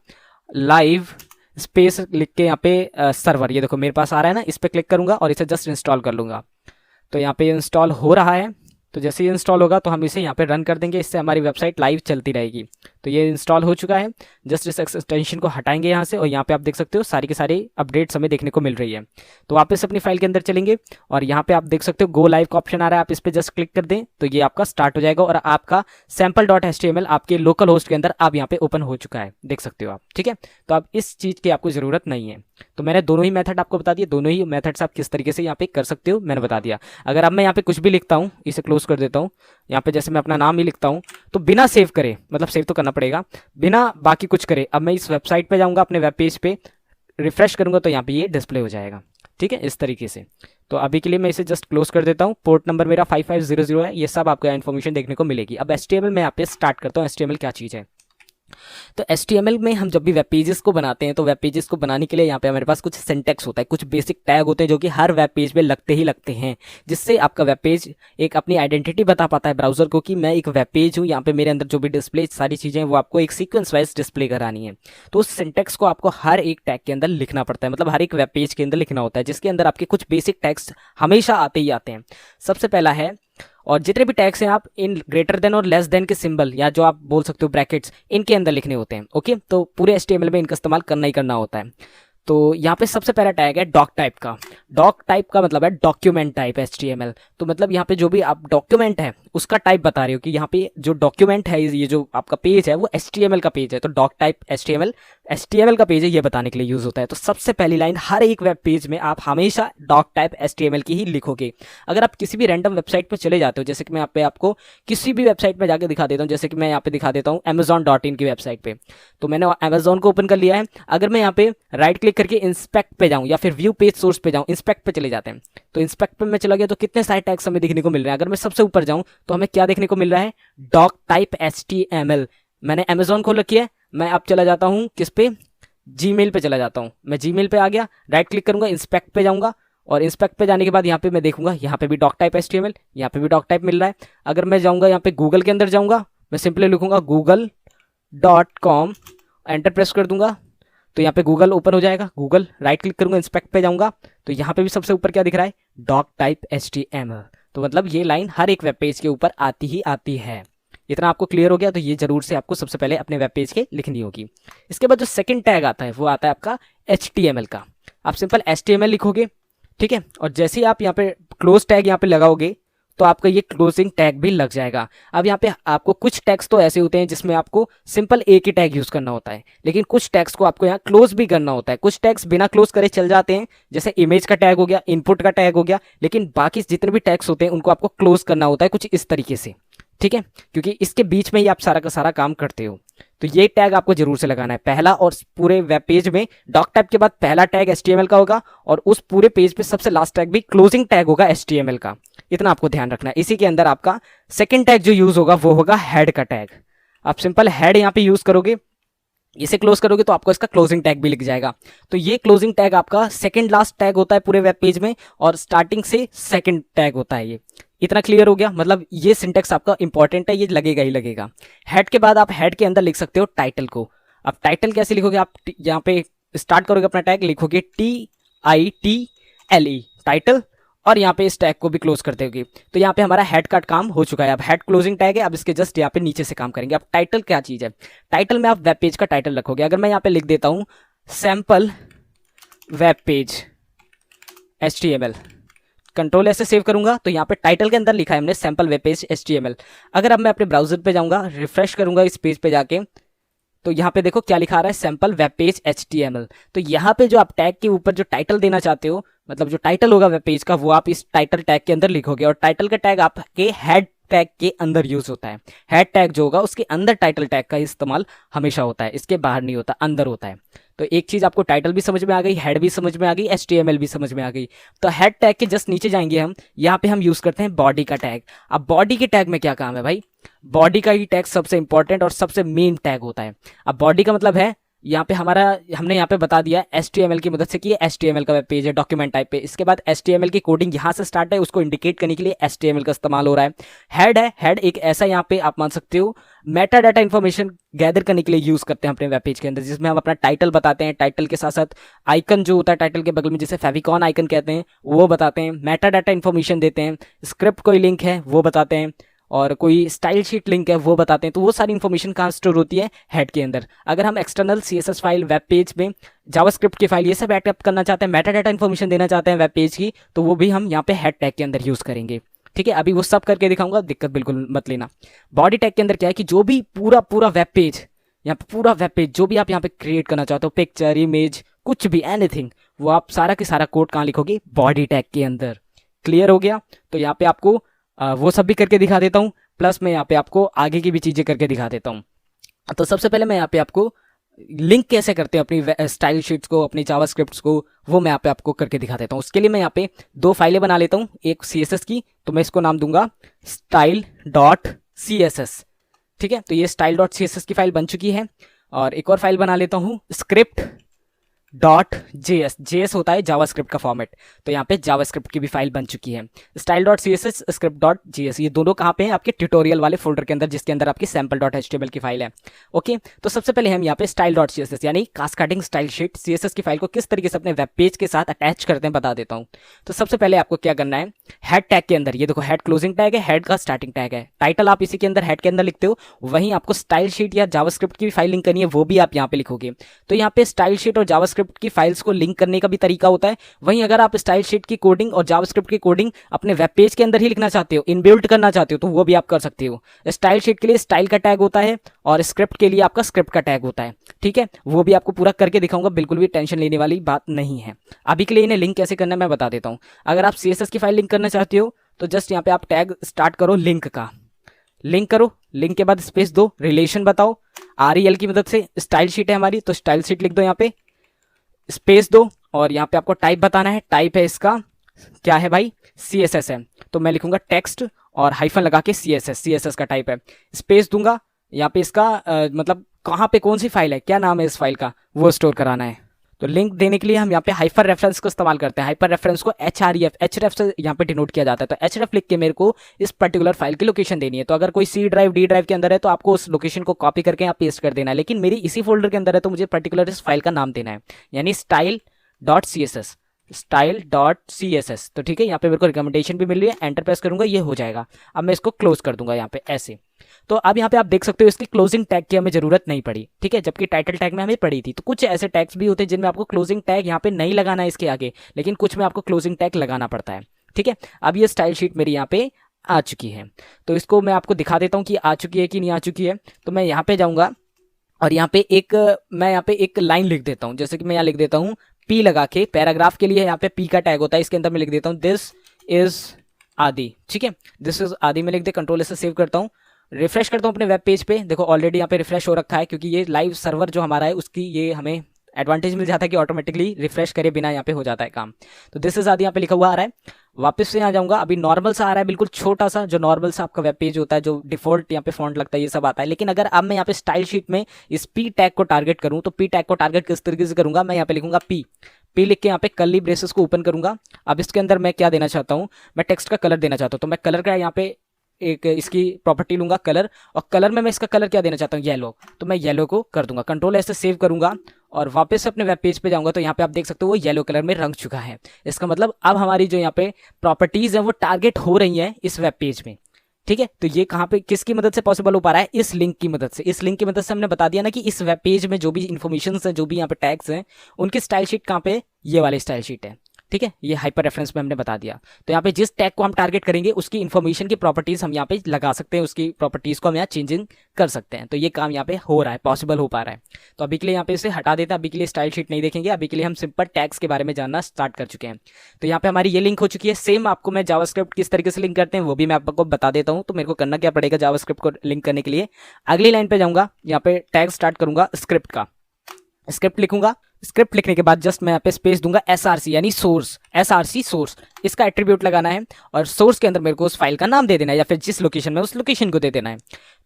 लाइव स्पेस लिख के यहाँ पे सर्वर, ये देखो मेरे पास आ रहा है ना, इस पर क्लिक करूंगा और इसे जस्ट इंस्टॉल कर लूंगा। तो यहाँ पे इंस्टॉल हो रहा है। तो जैसे ही इंस्टॉल होगा तो हम इसे यहाँ पे रन कर देंगे, इससे हमारी वेबसाइट लाइव चलती रहेगी। तो ये इंस्टॉल हो चुका है। जस्ट इस एक्सटेंशन को हटाएंगे यहाँ से और यहाँ पे आप देख सकते हो सारी की सारी अपडेट्स हमें देखने को मिल रही है। तो वापस अपनी फाइल के अंदर चलेंगे और यहाँ पे आप देख सकते हो गो लाइव का ऑप्शन आ रहा है, आप इस पर जस्ट क्लिक कर दें तो ये आपका स्टार्ट हो जाएगा और आपका sample.html आपके लोकल होस्ट के अंदर अब यहाँ पे ओपन हो चुका है, देख सकते हो आप, ठीक है। तो अब इस चीज़ की आपको ज़रूरत नहीं है। तो मैंने दोनों ही मेथड आपको बता दिए, दोनों ही मेथड्स आप किस तरीके से यहाँ पे कर सकते हो मैंने बता दिया। अगर अब मैं यहाँ पे कुछ भी लिखता हूँ, इसे क्लोज कर देता हूँ, यहाँ पे जैसे मैं अपना नाम ही लिखता हूँ तो बिना सेव करे, मतलब सेव तो करना पड़ेगा, बिना बाकी कुछ करे अब मैं इस वेबसाइट पे जाऊँगा, अपने वेब पेज पे रिफ्रेश करूँगा तो यहाँ पे ये डिस्प्ले हो जाएगा, ठीक है, इस तरीके से। तो अभी के लिए मैं इसे जस्ट क्लोज कर देता हूँ। पोर्ट नंबर मेरा 5500 है, ये सब आपको इन्फॉर्मेशन देखने को मिलेगी। अब HTML में यहाँ पे स्टार्ट करता हूँ। HTML क्या चीज़ है, तो HTML में हम जब भी वेब पेजेस को बनाते हैं तो वेब पेजेस को बनाने के लिए यहाँ पे हमारे पास कुछ सिंटैक्स होता है, कुछ बेसिक टैग होते हैं जो कि हर वेब पेज पे लगते ही लगते हैं, जिससे आपका वेब पेज एक अपनी आइडेंटिटी बता पाता है ब्राउजर को कि मैं एक वेब पेज हूँ। यहाँ पे मेरे अंदर जो भी डिस्प्ले सारी चीज़ें वो आपको एक सीक्वेंस वाइज डिस्प्ले करानी है। तो उस सिंटैक्स को आपको हर एक टैग के अंदर लिखना पड़ता है, मतलब हर एक वेब पेज के अंदर लिखना होता है, जिसके अंदर आपके कुछ बेसिक टैग्स हमेशा आते ही आते हैं। सबसे पहला है, और जितने भी टैग्स हैं आप इन ग्रेटर देन और लेस देन के सिंबल या जो आप बोल सकते हो ब्रैकेट्स, इनके अंदर लिखने होते हैं। ओके, तो पूरे HTML में इनका इस्तेमाल करना ही करना होता है। तो यहाँ पे सबसे पहला टैग है डॉक टाइप का। डॉक टाइप का मतलब है डॉक्यूमेंट टाइप HTML। तो मतलब यहाँ पे जो भी आप डॉक्यूमेंट है उसका टाइप बता रहे हो कि यहाँ पे जो डॉक्यूमेंट है, ये जो आपका पेज है वो HTML का पेज है, तो डॉक टाइप HTML का पेज है, ये बताने के लिए यूज होता है। तो सबसे पहली लाइन हर एक वेब पेज में आप हमेशा डॉक टाइप HTML की ही लिखोगे। अगर आप किसी भी रैंडम वेबसाइट पर चले जाते हो, जैसे कि मैं यहाँ पे आपको किसी भी वेबसाइट में जाके दिखा देता हूँ, जैसे कि मैं यहाँ पे दिखा देता हूँ amazon.in की वेबसाइट पे, तो मैंने अमेजोन को ओपन कर लिया है। अगर मैं यहाँ पे राइट क्लिक करके इंस्पेक्ट पे जाऊँ या फिर व्यू पेज सोर्स पे जाऊँ, इंस्पेक्ट पे चले जाते हैं, तो इंस्पेक्ट पे मैं चला गया तो कितने सारे टैग्स हमें देखने को मिल रहे हैं। अगर मैं सबसे ऊपर जाऊँ तो हमें क्या देखने को मिल रहा है, डॉक टाइप HTML। मैंने अमेजोन खोल रखी है, मैं अब चला जाता हूँ किस पे, जीमेल पे चला जाता हूँ। मैं जीमेल पे आ गया, राइट क्लिक करूंगा, इंस्पेक्ट पे जाऊंगा, और इंस्पेक्ट पे जाने के बाद यहाँ पे मैं देखूंगा, यहाँ पे भी डॉक टाइप HTML, यहाँ पे भी डॉक टाइप मिल रहा है। अगर मैं जाऊंगा यहाँ पे गूगल के अंदर जाऊंगा, मैं सिंपली लिखूंगा google.com, एंटर प्रेस कर दूंगा तो यहाँ पे गूगल ओपन हो जाएगा। गूगल, राइट क्लिक करूंगा, इंस्पेक्ट पे जाऊंगा तो यहाँ पे भी सबसे ऊपर क्या दिख रहा है, डॉक टाइप HTML। तो मतलब ये लाइन हर एक वेब पेज के ऊपर आती ही आती है। इतना आपको क्लियर हो गया, तो ये जरूर से आपको सबसे पहले अपने वेब पेज के लिखनी होगी। इसके बाद जो सेकंड टैग आता है वो आता है आपका HTML का। आप सिंपल HTML लिखोगे, ठीक है, और जैसे ही आप यहाँ पे क्लोज टैग यहाँ पे लगाओगे तो आपका ये क्लोजिंग टैग भी लग जाएगा। अब यहाँ पे आपको कुछ टैग्स तो ऐसे होते हैं जिसमें आपको सिंपल एक ही टैग यूज करना होता है, लेकिन कुछ टैग्स को आपको यहाँ क्लोज भी करना होता है। कुछ टैग्स बिना क्लोज करे चल जाते हैं, जैसे इमेज का टैग हो गया, इनपुट का टैग हो गया, लेकिन बाकी जितने भी टैग्स होते हैं उनको आपको क्लोज करना होता है कुछ इस तरीके से, ठीक है, क्योंकि इसके बीच में ही आप सारा का सारा काम करते हो। तो ये टैग आपको जरूर से लगाना है पहला, और पूरे वेब पेज में डॉक टाइप के बाद पहला टैग HTML का होगा, और उस पूरे पेज पे सबसे लास्ट टैग भी क्लोजिंग टैग होगा HTML का। इतना आपको ध्यान रखना है। इसी के अंदर आपका सेकंड टैग जो यूज होगा वो होगा हेड का टैग। आप सिंपल हेड यहाँ पे यूज करोगे, इसे क्लोज करोगे तो आपको इसका क्लोजिंग टैग भी लिख जाएगा। तो ये क्लोजिंग टैग आपका सेकंड लास्ट टैग होता है पूरे वेब पेज में, और स्टार्टिंग से सेकंड टैग होता है ये। इतना क्लियर हो गया, मतलब ये सिंटेक्स आपका इंपॉर्टेंट है, ये लगेगा ही लगेगा। हेड के बाद आप हेड के अंदर लिख सकते हो टाइटल को। अब टाइटल कैसे लिखोगे, आप यहाँ पे स्टार्ट करोगे अपना टैग, लिखोगे TITLE टाइटल, और यहाँ पे इस टैग को भी क्लोज कर दोगे। तो यहाँ पे हमारा हेड का काम हो चुका है। अब हेड क्लोजिंग टैग है, अब इसके जस्ट यहाँ पे नीचे से काम करेंगे। अब टाइटल क्या चीज है, टाइटल में आप वेब पेज का टाइटल रखोगे। अगर मैं यहाँ पे लिख देता हूँ sample web page HTML, control ऐसे सेव करूंगा तो यहाँ पे टाइटल के अंदर लिखा है हमने सैंपल वेब पेज HTML। अगर अब मैं अपने ब्राउजर पे जाऊंगा, रिफ्रेश करूंगा इस पेज पे जाके, तो यहाँ पे देखो क्या लिखा आ रहा है, सैंपल वेब पेज HTML। तो यहाँ पे जो आप टैग के ऊपर जो टाइटल देना चाहते हो, मतलब जो टाइटल होगा वेब पेज का, वो आप इस टाइटल टैग के अंदर लिखोगे, और टाइटल का टैग आपके हेड टैग के अंदर यूज होता है। हेड टैग जो होगा उसके अंदर टाइटल टैग का इस्तेमाल हमेशा होता है, इसके बाहर नहीं होता, अंदर होता है। तो एक चीज आपको टाइटल भी समझ में आ गई, हेड भी समझ में आ गई, HTML भी समझ में आ गई। तो हेड टैग के जस्ट नीचे जाएंगे हम, यहाँ पे हम यूज करते हैं बॉडी का टैग। अब बॉडी के टैग में क्या काम है भाई, बॉडी का ही टैग सबसे इंपॉर्टेंट और सबसे मेन टैग होता है। अब बॉडी का मतलब है, यहाँ पे हमने यहाँ पे बता दिया HTML की मदद से कि ये HTML का वेब पेज है डॉक्यूमेंट टाइप पे। इसके बाद HTML की कोडिंग यहाँ से स्टार्ट है, उसको इंडिकेट करने के लिए HTML का इस्तेमाल हो रहा है। हेड है, हेड एक ऐसा यहाँ पे आप मान सकते हो मेटा डाटा इन्फॉर्मेशन गैदर करने के लिए यूज करते हैं अपने वेब पेज के अंदर, जिसमें हम अपना टाइटल बताते हैं। टाइटल के साथ साथ आइकन जो होता है टाइटल के बगल में, जिसे फेविकॉन आइकन कहते हैं, वो बताते हैं। मेटा डाटा इन्फॉर्मेशन देते हैं, स्क्रिप्ट कोई लिंक है वो बताते हैं, और कोई स्टाइल शीट लिंक है वो बताते हैं। तो वो सारी इन्फॉर्मेशन कहाँ स्टोर होती है, हेड के अंदर। अगर हम external CSS file, web page में जावास्क्रिप्ट की फाइल, ये सब बैकअप करना चाहते हैं, मेटा डाटा इन्फॉर्मेशन देना चाहते हैं वेब पेज की, तो वो भी हम यहाँ पे हेड टैग के अंदर यूज करेंगे। ठीक है, अभी वो सब करके दिखाऊंगा, दिक्कत बिल्कुल मत लेना। बॉडी टैग के अंदर क्या है कि जो भी पूरा वेब पेज, यहाँ पे पूरा वेब पेज जो भी आप यहाँ पे क्रिएट करना चाहते हो, पिक्चर, इमेज, कुछ भी, एनीथिंग, वो आप सारा के सारा कोड कहाँ लिखोगे, बॉडी टैग के अंदर। क्लियर हो गया? तो यहाँ पे आपको वो सब भी करके दिखा देता हूँ, प्लस मैं यहाँ पे आपको आगे की भी चीजें करके दिखा देता हूँ। तो सबसे पहले मैं यहाँ पे आपको लिंक कैसे करते हैं अपनी स्टाइल शीट्स को, अपनी जावास्क्रिप्ट्स को, वो मैं यहाँ पे आपको करके दिखा देता हूँ। उसके लिए मैं यहाँ पे 2 फाइलें बना लेता हूँ, एक CSS की, तो मैं इसको नाम दूंगा style.css। ठीक है, तो ये style.css की फाइल बन चुकी है। और एक और फाइल बना लेता हूँ script.js। JS होता है जावास्क्रिप्ट का फॉर्मेट, तो यहाँ पे जावास्क्रिप्ट की भी फाइल बन चुकी है। style.css, script.js, ये दोनों कहाँ पे हैं, आपके ट्यूटोरियल वाले फोल्डर के अंदर, जिसके अंदर आपकी sample.html की फाइल है। ओके, तो सबसे पहले हम यहाँ पे style.css यानी कास्केडिंग स्टाइल शीट CSS की फाइल को किस तरीके से अपने वेब पेज के साथ अटैच करते हैं बता देता हूँ। तो सबसे पहले आपको क्या करना है, हेड टैग के अंदर, ये देखो हेड क्लोजिंग टैग है, हेड का स्टार्टिंग टैग है, टाइटल आप इसी के अंदर हेड के अंदर लिखते हो, वहीं आपको स्टाइल शीट या जावास्क्रिप्ट की फाइल लिंक करनी है, वो भी आप यहाँ पे लिखोगे। तो यहाँ पे स्टाइल शीट और जावास्क्रिप्ट जावास्क्रिप्ट की फाइल्स को लिंक करने का भी तरीका होता है। वहीं अगर आप स्टाइल शीट की कोडिंग और जावास्क्रिप्ट की कोडिंग अपने वेब पेज के अंदर ही लिखना चाहते हो, इनबिल्ट करना चाहते हो, तो वो भी आप कर सकते हो। स्टाइल शीट के लिए स्टाइल का टैग होता है और स्क्रिप्ट के लिए आपका स्क्रिप्ट का टैग होता है। ठीक है, वो भी आपको पूरा करके दिखाऊंगा, बिल्कुल भी टेंशन लेने वाली बात नहीं है। अभी के लिए इन्हें लिंक कैसे करना है मैं बता देता हूँ। अगर आप CSS की फाइल लिंक करना चाहते हो तो जस्ट यहाँ पे आप टैग स्टार्ट करो लिंक का, लिंक करो, लिंक के बाद स्पेस दो, रिलेशन बताओ, REL की मदद से स्टाइल शीट है हमारी तो स्टाइल शीट लिख दो, यहाँ पे स्पेस दो और यहाँ पे आपको टाइप बताना है। टाइप है इसका क्या है भाई, CSS है, तो मैं लिखूंगा टेक्स्ट और हाइफन लगा के CSS का टाइप है। स्पेस दूंगा, यहाँ पे इसका मतलब कहाँ पे कौन सी फाइल है, क्या नाम है इस फाइल का, वो स्टोर कराना है। तो लिंक देने के लिए हम यहाँ पे हाइपर रेफरेंस का इस्तेमाल करते हैं। हाइपर रेफरेंस को href से यहाँ पे डिनोट किया जाता है। तो href लिख के मेरे को इस पर्टिकुलर फाइल की लोकेशन देनी है। तो अगर कोई C ड्राइव D ड्राइव के अंदर है तो आपको उस लोकेशन को कॉपी करके यहाँ पेस्ट कर देना है, लेकिन मेरी इसी फोल्डर के अंदर है तो मुझे पर्टिकुलर इस फाइल का नाम देना है, यानी style.css, style.css। तो ठीक है, यहाँ पे मेरे को रिकमेंडेशन भी मिल रही है, एंटर प्रेस करूंगा, ये हो जाएगा। अब मैं इसको क्लोज कर दूंगा यहाँ पे ऐसे। तो अब यहाँ पे आप देख सकते हो इसकी क्लोजिंग टैग की हमें जरूरत नहीं पड़ी, ठीक है, जबकि टाइटल टैग में हमें पड़ी थी। तो कुछ ऐसे टैग्स भी होते हैं जिनमें आपको क्लोजिंग टैग यहाँ पे नहीं लगाना है इसके आगे, लेकिन कुछ में आपको क्लोजिंग टैग लगाना पड़ता है। ठीक है, अब ये स्टाइल शीट मेरी यहाँ पे आ चुकी है, तो इसको मैं आपको दिखा देता हूँ कि आ चुकी है कि नहीं आ चुकी है। तो मैं यहाँ पे जाऊँगा और यहाँ पे मैं यहाँ पे एक लाइन लिख देता हूँ, जैसे कि मैं यहाँ लिख देता हूँ P लगा के, पैराग्राफ के लिए यहाँ पे P का टैग होता है, इसके अंदर मैं लिख देता हूँ दिस इज आदि। ठीक है, दिस इज आदि में लिख दे, कंट्रोल से सेव करता हूँ, रिफ्रेश करता हूँ अपने वेब पेज पे। देखो ऑलरेडी यहाँ पे रिफ्रेश हो रखा है, क्योंकि ये लाइव सर्वर जो हमारा है उसकी ये हमें एडवांटेज मिल जाता है कि ऑटोमेटिकली रिफ्रेश करे बिना यहाँ पे हो जाता है काम। तो दिस इज आदि यहाँ पे लिखा हुआ आ रहा है। वापस से यहाँ जाऊँगा, अभी नॉर्मल सा आ रहा है, बिल्कुल छोटा सा, जो नॉर्मल सा आपका वेब पेज होता है, जो डिफॉल्ट यहाँ पे फॉन्ट लगता है, ये सब आता है। लेकिन अगर अब मैं यहाँ पे स्टाइल शीट में इस P टैग को टारगेट करूँ तो P टैग को टारगेट किस तरीके से करूँगा, मैं यहाँ पे लिखूंगा P लिख के यहाँ पे कर्ली ब्रेसेस को ओपन करूंगा। अब इसके अंदर मैं क्या देना चाहता हूँ, मैं टेक्स्ट का कलर देना चाहता हूँ। तो मैं कलर का यहाँ पे एक इसकी प्रॉपर्टी लूंगा कलर, और कलर में मैं इसका कलर क्या देना चाहता हूँ, येलो। तो मैं येलो को कर दूंगा, कंट्रोल ऐसे सेव करूंगा और वापस अपने वेब पेज पे जाऊंगा। तो यहाँ पे आप देख सकते हो वो येलो कलर में रंग चुका है। इसका मतलब अब हमारी जो यहाँ पे प्रॉपर्टीज है वो टारगेट हो रही है इस वेब पेज में। ठीक है, तो ये कहाँ पे किसकी मदद से पॉसिबल हो पा रहा है, इस लिंक की मदद से। इस लिंक की मदद से हमने बता दिया ना कि इस वेब पेज में जो भी इन्फॉर्मेशन है, जो भी यहाँ पे टैग्स हैं, उनकी स्टाइल शीट कहाँ पे, ये वाली स्टाइल शीट है। ठीक है, ये हाइपर रेफरेंस में हमने बता दिया। तो यहाँ पे जिस टैग को हम टारगेट करेंगे उसकी इन्फॉर्मेशन की प्रॉपर्टीज हम यहाँ पे लगा सकते हैं, उसकी प्रॉपर्टीज को हम यहाँ चेंजिंग कर सकते हैं। तो ये काम यहाँ पे हो रहा है, पॉसिबल हो पा रहा है। तो अभी के लिए यहाँ पे इसे हटा देते हैं, अभी के लिए स्टाइल शीट नहीं देखेंगे, अभी के लिए हम सिंपल टैग्स के बारे में जानना स्टार्ट कर चुके हैं। तो यहाँ पे हमारी ये लिंक हो चुकी है। सेम आपको मैं जावास्क्रिप्ट किस तरीके से लिंक करते हैं वो भी मैं आपको बता देता हूँ। तो मेरे को करना क्या पड़ेगा जावास्क्रिप्ट को लिंक करने के लिए, अगली लाइन पे जाऊँगा, यहाँ पे टैग स्टार्ट करूंगा स्क्रिप्ट का, स्क्रिप्ट लिखूंगा। स्क्रिप्ट लिखने के बाद जस्ट मैं यहाँ पे स्पेस दूंगा, SRC यानी सोर्स, SRC सोर्स, इसका एट्रीब्यूट लगाना है और सोर्स के अंदर मेरे को उस फाइल का नाम दे देना है, या फिर जिस लोकेशन में उस लोकेशन को दे देना है।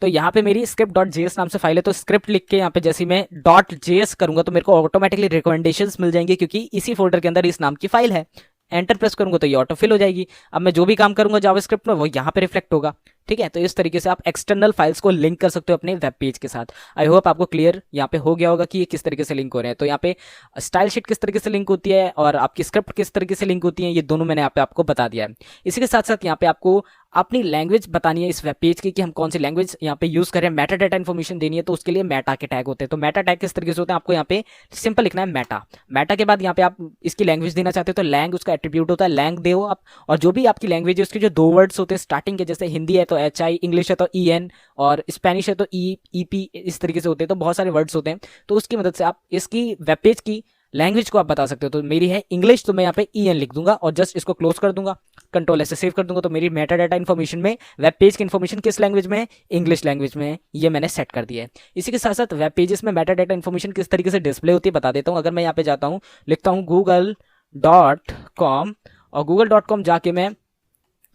तो यहाँ पे मेरी script.js नाम से फाइल है, तो स्क्रिप्ट लिख के यहाँ पे जैसे मैं .js करूंगा तो मेरे को ऑटोमेटिकली रिकमेंडेशंस मिल जाएंगे, क्योंकि इसी फोल्डर के अंदर इस नाम की फाइल है। एंटर प्रेस करूंगा तो ये ऑटो फिल हो जाएगी। अब मैं जो भी काम करूंगा जावास्क्रिप्ट में वो यहाँ पे रिफ्लेक्ट होगा। ठीक है, तो इस तरीके से आप एक्सटर्नल फाइल्स को लिंक कर सकते हो अपने वेब पेज के साथ। आई होप आपको क्लियर यहाँ पे हो गया होगा कि ये किस तरीके से लिंक हो रहे हैं। तो यहाँ पे स्टाइल शीट किस तरीके से लिंक होती है और आपकी स्क्रिप्ट किस तरीके से लिंक होती है, ये दोनों मैंने यहाँ पे आपको बता दिया है। इसी के साथ साथ यहाँ पे आपको अपनी लैंग्वेज बतानी है इस वेब पेज की कि हम कौन सी लैंग्वेज यहाँ पे यूज करें, मेटा डाटा इन्फॉर्मेशन देनी है, तो उसके लिए मेटा के टैग होते हैं। तो मेटा टैग किस तरीके से होते हैं, आपको यहाँ पे सिंपल लिखना है मेटा। मेटा के बाद यहाँ पे आप इसकी लैंग्वेज देना चाहते हो तो लैंग उसका एट्रीब्यूट होता है, लैंग दो आप। और जो भी आपकी लैंग्वेज है उसके जो 2 वर्ड्स होते हैं स्टार्टिंग के, जैसे हिंदी है तो HI, इंग्लिश है तो EN और स्पेनिश है तो EP, इस तरीके से होते हैं। तो बहुत सारे वर्ड्स होते हैं, तो उसकी मदद से आप इसकी वेब पेज की लैंग्वेज को आप बता सकते हो। तो मेरी है इंग्लिश, तो मैं यहाँ पे EN लिख दूंगा और जस्ट इसको क्लोज कर दूंगा, कंट्रोल ऐसे सेव कर दूंगा। तो मेरी मेटा डाटा इन्फॉर्मेशन में वेब पेज की इन्फॉर्मेशन किस लैंग्वेज में है, इंग्लिश लैंग्वेज में है, ये मैंने सेट कर दिया है। इसी के साथ साथ वेब पेजेस में मेटा डाटा इन्फॉर्मेशन किस तरीके से डिस्प्ले होती है बता देता हूँ। अगर मैं यहाँ पे जाता हूँ, लिखता हूँ google.com और google.com जाके मैं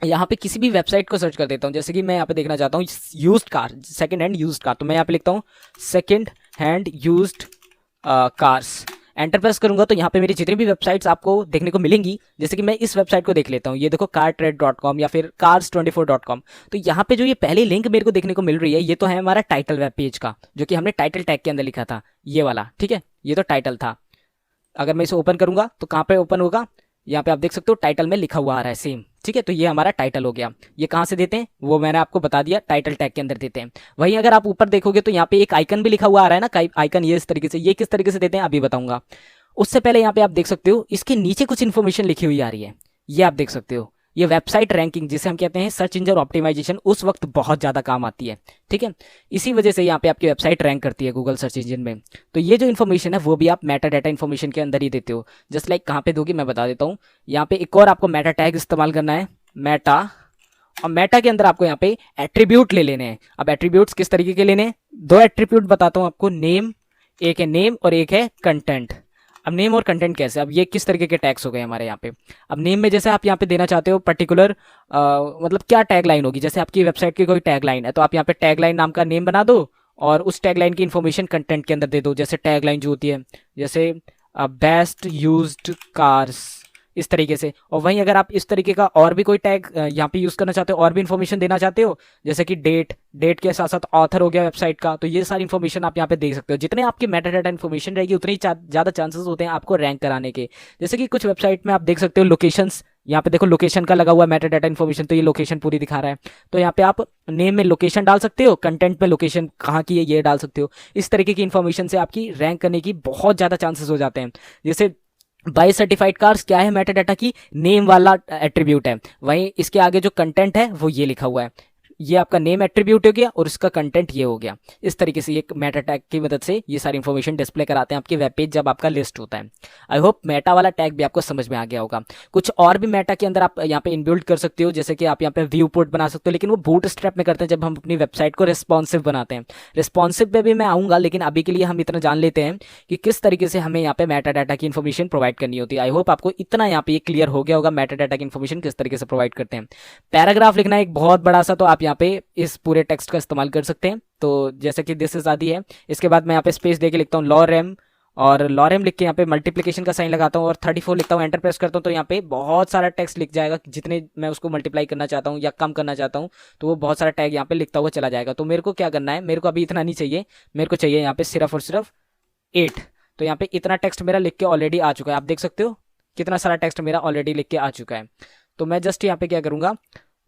यहाँ पे किसी भी वेबसाइट को सर्च कर देता हूँ। जैसे कि मैं यहाँ पे देखना चाहता हूँ used car, second hand used car, तो मैं यहाँ पे लिखता हूँ second hand used cars. Enter press करूंगा तो यहाँ पे मेरी जितनी भी वेबसाइट्स आपको देखने को मिलेंगी, जैसे कि मैं इस वेबसाइट को देख लेता हूँ, ये देखो cartrade.com या फिर cars24.com। तो यहाँ पे जो ये पहली लिंक मेरे को देखने को मिल रही है, ये तो है हमारा टाइटल वेब पेज का, जो कि हमने टाइटल टैग के अंदर लिखा था, ये वाला। ठीक है, ये तो टाइटल था। अगर मैं इसे ओपन करूंगा तो कहाँ पे ओपन होगा, यहाँ पे आप देख सकते हो टाइटल में लिखा हुआ आ रहा है सेम। ठीक है, तो ये हमारा टाइटल हो गया। ये कहाँ से देते हैं वो मैंने आपको बता दिया, टाइटल टैग के अंदर देते हैं। वहीं अगर आप ऊपर देखोगे तो यहाँ पे एक आइकन भी लिखा हुआ आ रहा है ना, आइकन, ये इस तरीके से, ये किस तरीके से देते हैं अभी बताऊंगा। उससे पहले यहाँ पे आप देख सकते हो इसके नीचे कुछ इन्फॉर्मेशन लिखी हुई आ रही है, ये आप देख सकते हो। ये वेबसाइट रैंकिंग जिसे हम कहते हैं सर्च इंजन ऑप्टिमाइजेशन, उस वक्त बहुत ज़्यादा काम आती है, ठीक है। इसी वजह से यहाँ पे आपकी वेबसाइट रैंक करती है गूगल सर्च इंजन में। तो ये जो इन्फॉर्मेशन है वो भी आप मेटा डाटा इन्फॉर्मेशन के अंदर ही देते हो। जस्ट लाइक कहाँ पे दोगे मैं बता देता हूँ। यहाँ पे एक और आपको मेटा टैग इस्तेमाल करना है, मेटा, और मेटा के अंदर आपको यहाँ पे एट्रीब्यूट ले लेने हैं। अब एट्रीब्यूट्स किस तरीके के लेने हैं, दो एट्रीब्यूट बताता हूँ आपको, नेम, एक है नेम और एक है कंटेंट। अब नेम और कंटेंट कैसे, अब ये किस तरीके के टैग्स हो गए हमारे यहाँ पे। अब नेम में जैसे आप यहाँ पे देना चाहते हो पर्टिकुलर मतलब क्या टैग लाइन होगी, जैसे आपकी वेबसाइट की कोई टैग लाइन है तो आप यहाँ पे टैग लाइन नाम का नेम बना दो और उस टैग लाइन की इन्फॉर्मेशन कंटेंट के अंदर दे दो। जैसे टैग लाइन जो होती है, जैसे बेस्ट यूज्ड कार्स, इस तरीके से। और वहीं अगर आप इस तरीके का और भी कोई टैग यहाँ पे यूज़ करना चाहते हो और भी इन्फॉर्मेशन देना चाहते हो, जैसे कि डेट के साथ साथ ऑथर हो गया वेबसाइट का, तो ये सारी इन्फॉर्मेशन आप यहाँ पे देख सकते हो। जितने आपकी मेटा डाटा इन्फॉर्मेशन रहेगी उतनी ज़्यादा चांसेस होते हैं आपको रैंक कराने के। जैसे कि कुछ वेबसाइट में आप देख सकते हो लोकेशंस, यहाँ पे देखो लोकेशन का लगा हुआ है मेटा डाटा इन्फॉर्मेशन, तो ये लोकेशन पूरी दिखा रहा है। तो यहाँ पे आप नेम में लोकेशन डाल सकते हो, कंटेंट में लोकेशन कहाँ की है ये डाल सकते हो। इस तरीके की इन्फॉर्मेशन से आपकी रैंक करने की बहुत ज़्यादा चांसेस हो जाते हैं। जैसे बाई सर्टिफाइड कार्स क्या है, मेटा डाटा की नेम वाला एट्रीब्यूट है, वहीं इसके आगे जो कंटेंट है वो ये लिखा हुआ है, ये आपका नेम एट्रीब्यूट हो गया और इसका कंटेंट ये हो गया। इस तरीके से ये मेटा टैग की मदद से ये सारी इन्फॉर्मेशन डिस्प्ले कराते हैं आपके वेब पेज जब आपका लिस्ट होता है। आई होप मेटा वाला टैग भी आपको समझ में आ गया होगा। कुछ और भी मेटा के अंदर आप यहाँ पे इनबिल्ड कर सकते हो, जैसे कि आप यहाँ पे व्यू पोर्ट बना सकते हो, लेकिन वो बूट स्ट्रैप में करते हैं जब हम अपनी वेबसाइट को रिस्पॉन्सिव बनाते हैं। रिस्पॉन्सिव पे भी मैं आऊँगा, लेकिन अभी के लिए हम इतना जान लेते हैं कि किस तरीके से हमें यहाँ पे मेटा डाटा की इन्फॉर्मेशन प्रोवाइड करनी होती है। आई होप आपको इतना यहाँ पे क्लियर हो गया होगा मेटा डाटा की इन्फॉर्मेशन किस तरीके से प्रोवाइड करते हैं। पैराग्राफ लिखना एक बहुत बड़ा सा, तो आप यहाँ पे इस पूरे टेक्स्ट का इस्तेमाल कर सकते हैं। तो जैसे कि दिस इज आदि है, इसके बाद मैं यहाँ पे स्पेस दे के लिखता हूँ लॉरेम, और लॉरेम लिख के यहाँ पे मल्टीप्लिकेशन का साइन लगाता हूँ और 34 लिखता हूँ, एंटर प्रेस करता हूँ, तो यहाँ पे बहुत सारा टेक्स्ट लिख जाएगा। जितने मैं उसको मल्टीप्लाई करना चाहता हूँ या कम करना चाहता हूँ तो वो बहुत सारा टैग यहाँ पे लिखता हुआ चला जाएगा। तो मेरे को क्या करना है, मेरे को अभी इतना नहीं चाहिए, मेरे को चाहिए यहाँ पे सिर्फ और सिर्फ 8। तो यहाँ पे इतना टेक्स्ट मेरा लिख के ऑलरेडी आ चुका है, आप देख सकते हो कितना सारा टेक्स्ट मेरा ऑलरेडी लिख के आ चुका है। तो मैं जस्ट यहाँ पे क्या करूँगा,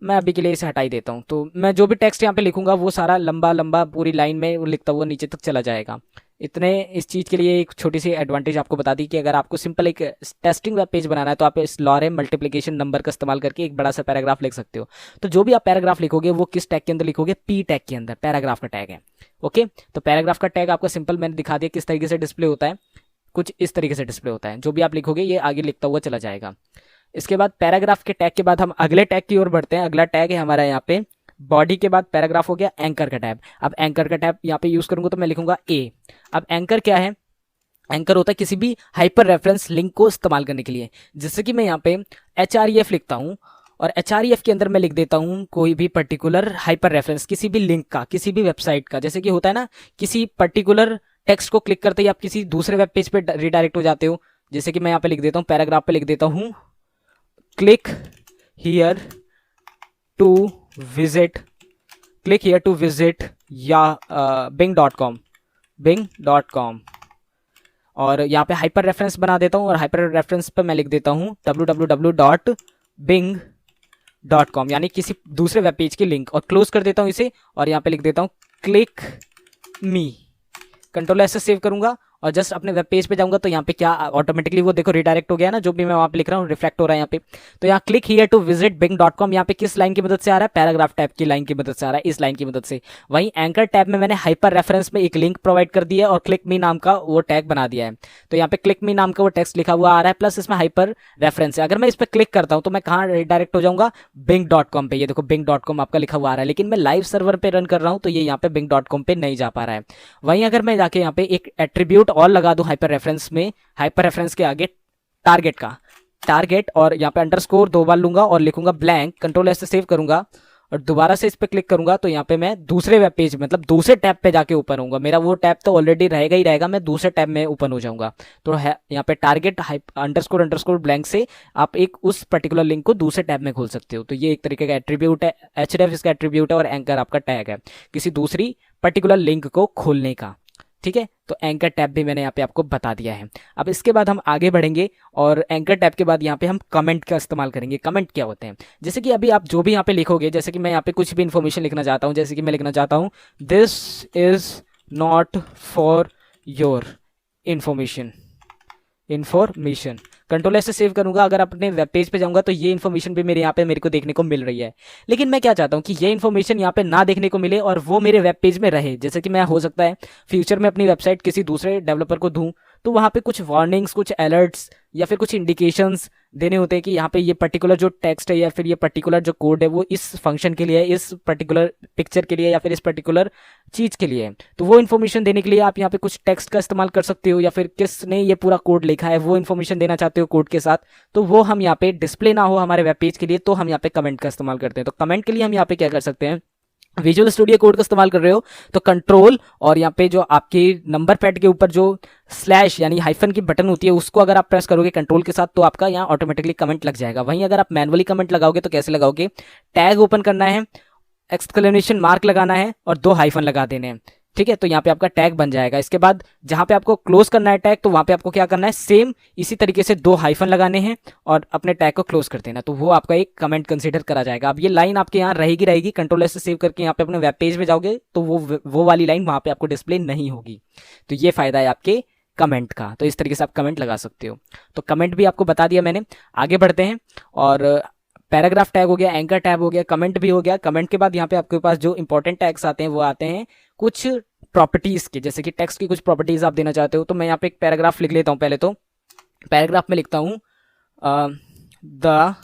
मैं अभी के लिए इसे हटा ही देता हूँ। तो मैं जो भी टेक्स्ट यहाँ पे लिखूंगा वो सारा लंबा लंबा पूरी लाइन में वो लिखता हुआ नीचे तक चला जाएगा। इतने इस चीज़ के लिए एक छोटी सी एडवांटेज आपको बता दी कि अगर आपको सिंपल एक टेस्टिंग वेब पेज बनाना है तो आप इस लॉरेम मल्टीप्लिकेशन नंबर का इस्तेमाल करके एक बड़ा सा पैराग्राफ लिख सकते हो। तो जो भी आप पैराग्राफ लिखोगे वो किस टैग के अंदर लिखोगे, पी टैग के अंदर पैराग्राफ का टैग है। ओके, तो पैराग्राफ का टैग आपको सिंपल मैंने दिखा दिया किस तरीके से डिस्प्ले होता है, कुछ इस तरीके से डिस्प्ले होता है। जो भी आप लिखोगे ये आगे लिखता हुआ चला जाएगा। इसके बाद पैराग्राफ के टैग के बाद हम अगले टैग की ओर बढ़ते हैं। अगला टैग है हमारा यहाँ पे बॉडी के बाद पैराग्राफ हो गया एंकर का टैब। अब एंकर का टैब यहाँ पे यूज करूंगा तो मैं लिखूंगा ए। अब एंकर क्या है, एंकर होता है किसी भी हाइपर रेफरेंस लिंक को इस्तेमाल करने के लिए। जैसे कि मैं यहाँ पे HREF लिखता हूँ और HREF के अंदर मैं लिख देता हूँ कोई भी पर्टिकुलर हाइपर रेफरेंस किसी भी लिंक का, किसी भी वेबसाइट का। जैसे कि होता है ना, किसी पर्टिकुलर टेक्स्ट को क्लिक करते ही आप किसी दूसरे वेब पेज पे रिडायरेक्ट हो जाते हो। जैसे कि मैं यहाँ पे लिख देता हूँ, पैराग्राफ पे लिख देता हूँ क्लिक हियर टू विजिट या bing.com और यहाँ पे हाइपर रेफरेंस बना देता हूँ और हाइपर रेफरेंस पे मैं लिख देता हूँ www.bing.com, यानी किसी दूसरे वेब पेज की लिंक, और क्लोज कर देता हूँ इसे और यहाँ पे लिख देता हूँ क्लिक मी। कंट्रोल एस से सेव करूंगा और जस्ट अपने वेब पेज पे जाऊंगा तो यहाँ पे क्या ऑटोमेटिकली वो देखो रिडायरेक्ट हो गया ना, जो भी मैं वहाँ पे लिख रहा हूँ रिफ्लेक्ट हो रहा है यहाँ पे। तो यहाँ click here to visit bing.com यहाँ पे किस लाइन की मदद से आ रहा है, पैराग्राफ टैब की लाइन की मदद से आ रहा है, इस लाइन की मदद से। वहीं एंकर टैब में मैंने हाइपर रेफरेंस में एक लिंक प्रोवाइड कर दिया है और क्लिक मी नाम का वो टैग बना दिया है। तो यहाँ पे क्लिक मी नाम का वो टेक्स्ट लिखा हुआ आ रहा है, प्लस इसमें हाइपर रेफरेंस है। अगर मैं इस पर क्लिक करता हूँ तो मैं कहाँ रिडायरेक्ट हो जाऊंगा, bing.com पे। ये देखो bing.com आपका लिखा हुआ आ रहा है, लेकिन मैं लाइव सर्वर पे रन कर रहा हूँ तो ये यहाँ पे bing.com पे नहीं जा पा रहा है। वहीं अगर मैं जाके यहाँ पे एक एट्रीब्यूट और लगा दूं हाइपर रेफरेंस में, हाइपर रेफरेंस के आगे टारगेट और यहाँ पे अंडरस्कोर 2 बार लूंगा और लिखूंगा ब्लैंक, कंट्रोल एस से सेव करूंगा और दोबारा से इस पे क्लिक करूंगा तो यहाँ पे मैं दूसरे वेब पेज मतलब दूसरे टैब पे जाके ओपन होऊंगा। मेरा वो टैब तो ऑलरेडी रहेगा ही रहेगा, मैं दूसरे टैब में ओपन हो जाऊंगा। तो यहाँ पे टारगेट अंडरस्कोर ब्लैंक से आप एक उस पर्टिकुलर लिंक को दूसरे टैब में खोल सकते हो। तो ये एक तरीके का एट्रीब्यूट है, HREF इसका एट्रीब्यूट है और एंकर आपका टैग है किसी दूसरी पर्टिकुलर लिंक को खोलने का। ठीक है, तो एंकर टैब भी मैंने यहाँ पे आपको बता दिया है। अब इसके बाद हम आगे बढ़ेंगे और एंकर टैब के बाद यहाँ पे हम कमेंट का इस्तेमाल करेंगे। कमेंट क्या होते हैं, जैसे कि अभी आप जो भी यहाँ पे लिखोगे, जैसे कि मैं यहाँ पे कुछ भी इन्फॉर्मेशन लिखना चाहता हूँ, जैसे कि मैं लिखना चाहता हूँ this is not for your information, information, control S से सेव करूंगा, अगर अपने वेब पेज पे जाऊंगा तो ये इन्फॉर्मेशन भी मेरे यहाँ पे मेरे को देखने को मिल रही है। लेकिन मैं क्या चाहता हूँ कि ये इन्फॉर्मेशन यहाँ पे ना देखने को मिले और वो मेरे वेब पेज में रहे। जैसे कि मैं हो सकता है फ्यूचर में अपनी वेबसाइट किसी दूसरे डेवलपर को दूं, तो वहाँ पे कुछ वार्निंग्स, कुछ अलर्ट्स या फिर कुछ इंडिकेशंस देने होते हैं कि यहाँ पे ये पर्टिकुलर जो टेक्स्ट है या फिर ये पर्टिकुलर जो कोड है वो इस फंक्शन के लिए है, इस पर्टिकुलर पिक्चर के लिए या फिर इस पर्टिकुलर चीज़ के लिए है। तो वो इन्फॉर्मेशन देने के लिए आप यहाँ पे कुछ टेक्स्ट का इस्तेमाल कर सकते हो, या फिर किसने ये पूरा कोड लिखा है वो इन्फॉर्मेशन देना चाहते हो कोड के साथ, तो वो हम यहाँ पे डिस्प्ले ना हो हमारे वेब पेज के लिए, तो हम यहाँ पे कमेंट का इस्तेमाल करते हैं। तो कमेंट के लिए हम यहाँ पे क्या कर सकते हैं, विजुअल स्टूडियो कोड का इस्तेमाल कर रहे हो तो कंट्रोल और यहाँ पे जो आपके नंबर पैड के ऊपर जो स्लैश यानी हाइफन की बटन होती है उसको अगर आप प्रेस करोगे कंट्रोल के साथ तो आपका यहाँ ऑटोमेटिकली कमेंट लग जाएगा। वहीं अगर आप मैनुअली कमेंट लगाओगे तो कैसे लगाओगे, टैग ओपन करना है, एक्सक्लेमेशन मार्क लगाना है और 2 हाइफन लगा देने हैं। ठीक है, तो यहाँ पे आपका टैग बन जाएगा। इसके बाद जहाँ पे आपको क्लोज करना है टैग, तो वहाँ पे आपको क्या करना है, सेम इसी तरीके से 2 हाइफन लगाने हैं और अपने टैग को क्लोज कर देना, तो वो आपका एक कमेंट कंसीडर करा जाएगा। अब ये लाइन आपके यहाँ रहेगी, कंट्रोल एस से सेव करके यहाँ पे अपने वेब पेज में जाओगे तो वो वाली लाइन वहाँ पे आपको डिस्प्ले नहीं होगी। तो ये फायदा है आपके कमेंट का। तो इस तरीके से आप कमेंट लगा सकते हो। तो कमेंट भी आपको बता दिया मैंने। आगे बढ़ते हैं, और पैराग्राफ टैग हो गया, एंकर टैग हो गया, कमेंट भी हो गया। कमेंट के बाद यहाँ पे आपके पास जो इंपॉर्टेंट टैग्स आते हैं वो आते हैं कुछ प्रॉपर्टीज के, जैसे कि टेक्स्ट की कुछ प्रॉपर्टीज आप देना चाहते हो। तो मैं यहाँ पे एक पैराग्राफ लिख लेता हूँ। पहले तो पैराग्राफ में लिखता हूँ the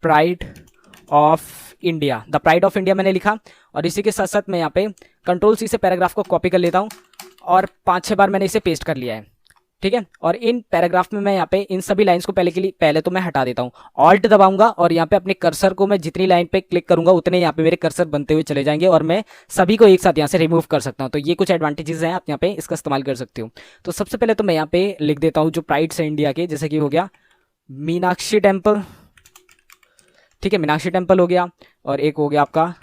pride of India. The pride of India मैंने लिखा, और इसी के साथ साथ मैं यहाँ पे कंट्रोल सी से पैराग्राफ को कॉपी कर लेता हूँ और 5-6 बार मैंने इसे पेस्ट कर लिया है। ठीक है, और इन पैराग्राफ में मैं यहाँ पे इन सभी लाइंस को पहले तो मैं हटा देता हूँ। ऑल्ट दबाऊंगा और यहाँ पे अपने कर्सर को मैं जितनी लाइन पे क्लिक करूंगा उतने यहाँ पे मेरे कर्सर बनते हुए चले जाएंगे और मैं सभी को एक साथ यहाँ से रिमूव कर सकता हूँ। तो ये कुछ एडवांटेजेस हैं, आप यहाँ पे इसका इस्तेमाल कर सकते हो। तो सबसे पहले तो मैं यहाँ पे लिख देता हूँ जो प्राइड्स है इंडिया के, जैसे कि हो गया मीनाक्षी टेम्पल। ठीक है, मीनाक्षी टेम्पल हो गया, और एक हो गया आपका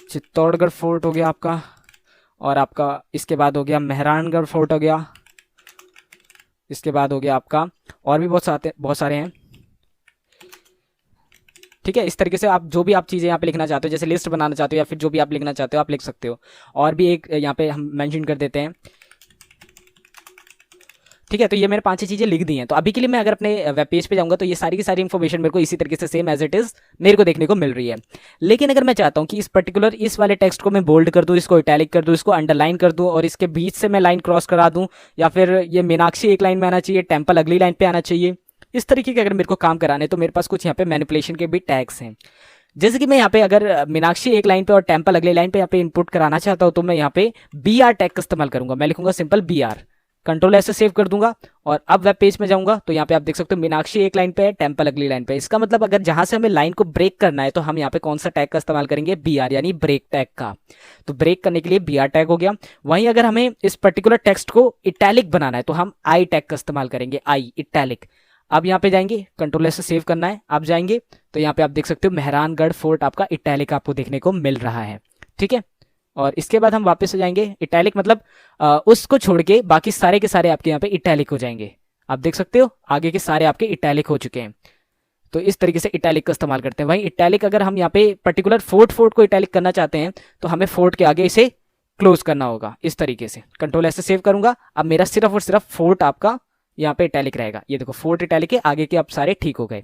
चित्तौड़गढ़ फोर्ट हो गया आपका, और आपका इसके बाद हो गया मेहरानगढ़ फोर्ट हो गया, इसके बाद हो गया आपका और भी बहुत सारे हैं। ठीक है, इस तरीके से आप जो भी आप चीज़ें यहाँ पे लिखना चाहते हो, जैसे लिस्ट बनाना चाहते हो या फिर जो भी आप लिखना चाहते हो आप लिख सकते हो। और भी एक यहाँ पे हम मेंशन कर देते हैं। ठीक है, तो ये मैंने 5-6 चीज़ें लिख दी हैं। तो अभी के लिए मैं अगर अपने वेब पेज पे जाऊंगा तो ये सारी की सारी इन्फॉर्मेशन मेरे को इसी तरीके से सेम एज इट इज़ मेरे को देखने को मिल रही है। लेकिन अगर मैं चाहता हूँ कि इस वाले टेक्स्ट को मैं बोल्ड कर दूँ, इसको इटैलिक कर दूँ, इसको अंडरलाइन कर दूँ और इसके बीच से मैं लाइन क्रॉस करा दूँ, या फिर ये मीनाक्षी एक लाइन में आना चाहिए, टेम्पल अगली लाइन पे आना चाहिए, इस तरीके के अगर मेरे को काम कराने तो मेरे पास कुछ यहाँ पे मैनिपुलेशन के भी टैग्स हैं। जैसे कि मैं यहाँ पे अगर मीनाक्षी एक लाइन पे और टेम्पल अगली लाइन पे यहाँ पे इनपुट कराना चाहता हूँ तो मैं यहाँ पे BR टैग का इस्तेमाल करूंगा। मैं लिखूंगा सिंपल BR, कंट्रोल एस से सेव कर दूंगा और अब वेब पेज में जाऊंगा तो यहाँ पे आप देख सकते हो मीनाक्षी एक लाइन पे है, टेम्पल अगली लाइन पे। इसका मतलब अगर जहां से हमें लाइन को ब्रेक करना है तो हम यहाँ पे कौन सा टैग का इस्तेमाल करेंगे, BR यानी ब्रेक टैग का। तो ब्रेक करने के लिए BR टैग हो गया। वहीं अगर हमें इस पर्टिकुलर टेक्स्ट को इटैलिक बनाना है तो हम I टैग का इस्तेमाल करेंगे, I इटैलिक। अब यहाँ पे जाएंगे, कंट्रोल एस से सेव करना है, आप जाएंगे तो यहाँ पे आप देख सकते हो मेहरानगढ़ फोर्ट आपका इटैलिक आपको देखने को मिल रहा है। ठीक है, और इसके बाद हम वापस से जाएंगे, इटैलिक मतलब उसको छोड़ के बाकी सारे के सारे आपके यहाँ पे इटैलिक हो जाएंगे। आप देख सकते हो आगे के सारे आपके इटैलिक हो चुके हैं। तो इस तरीके से इटैलिक का इस्तेमाल करते हैं। वहीं इटैलिक अगर हम यहाँ पे पर्टिकुलर फोर्ट को इटैलिक करना चाहते हैं तो हमें फोर्ट के आगे इसे क्लोज करना होगा इस तरीके से। कंट्रोल एस से सेव करूंगा, अब मेरा सिर्फ और सिर्फ फोर्ट आपका यहाँ पे इटैलिक रहेगा। ये देखो फोर्ट इटैलिक है, आगे के अब सारे ठीक हो गए।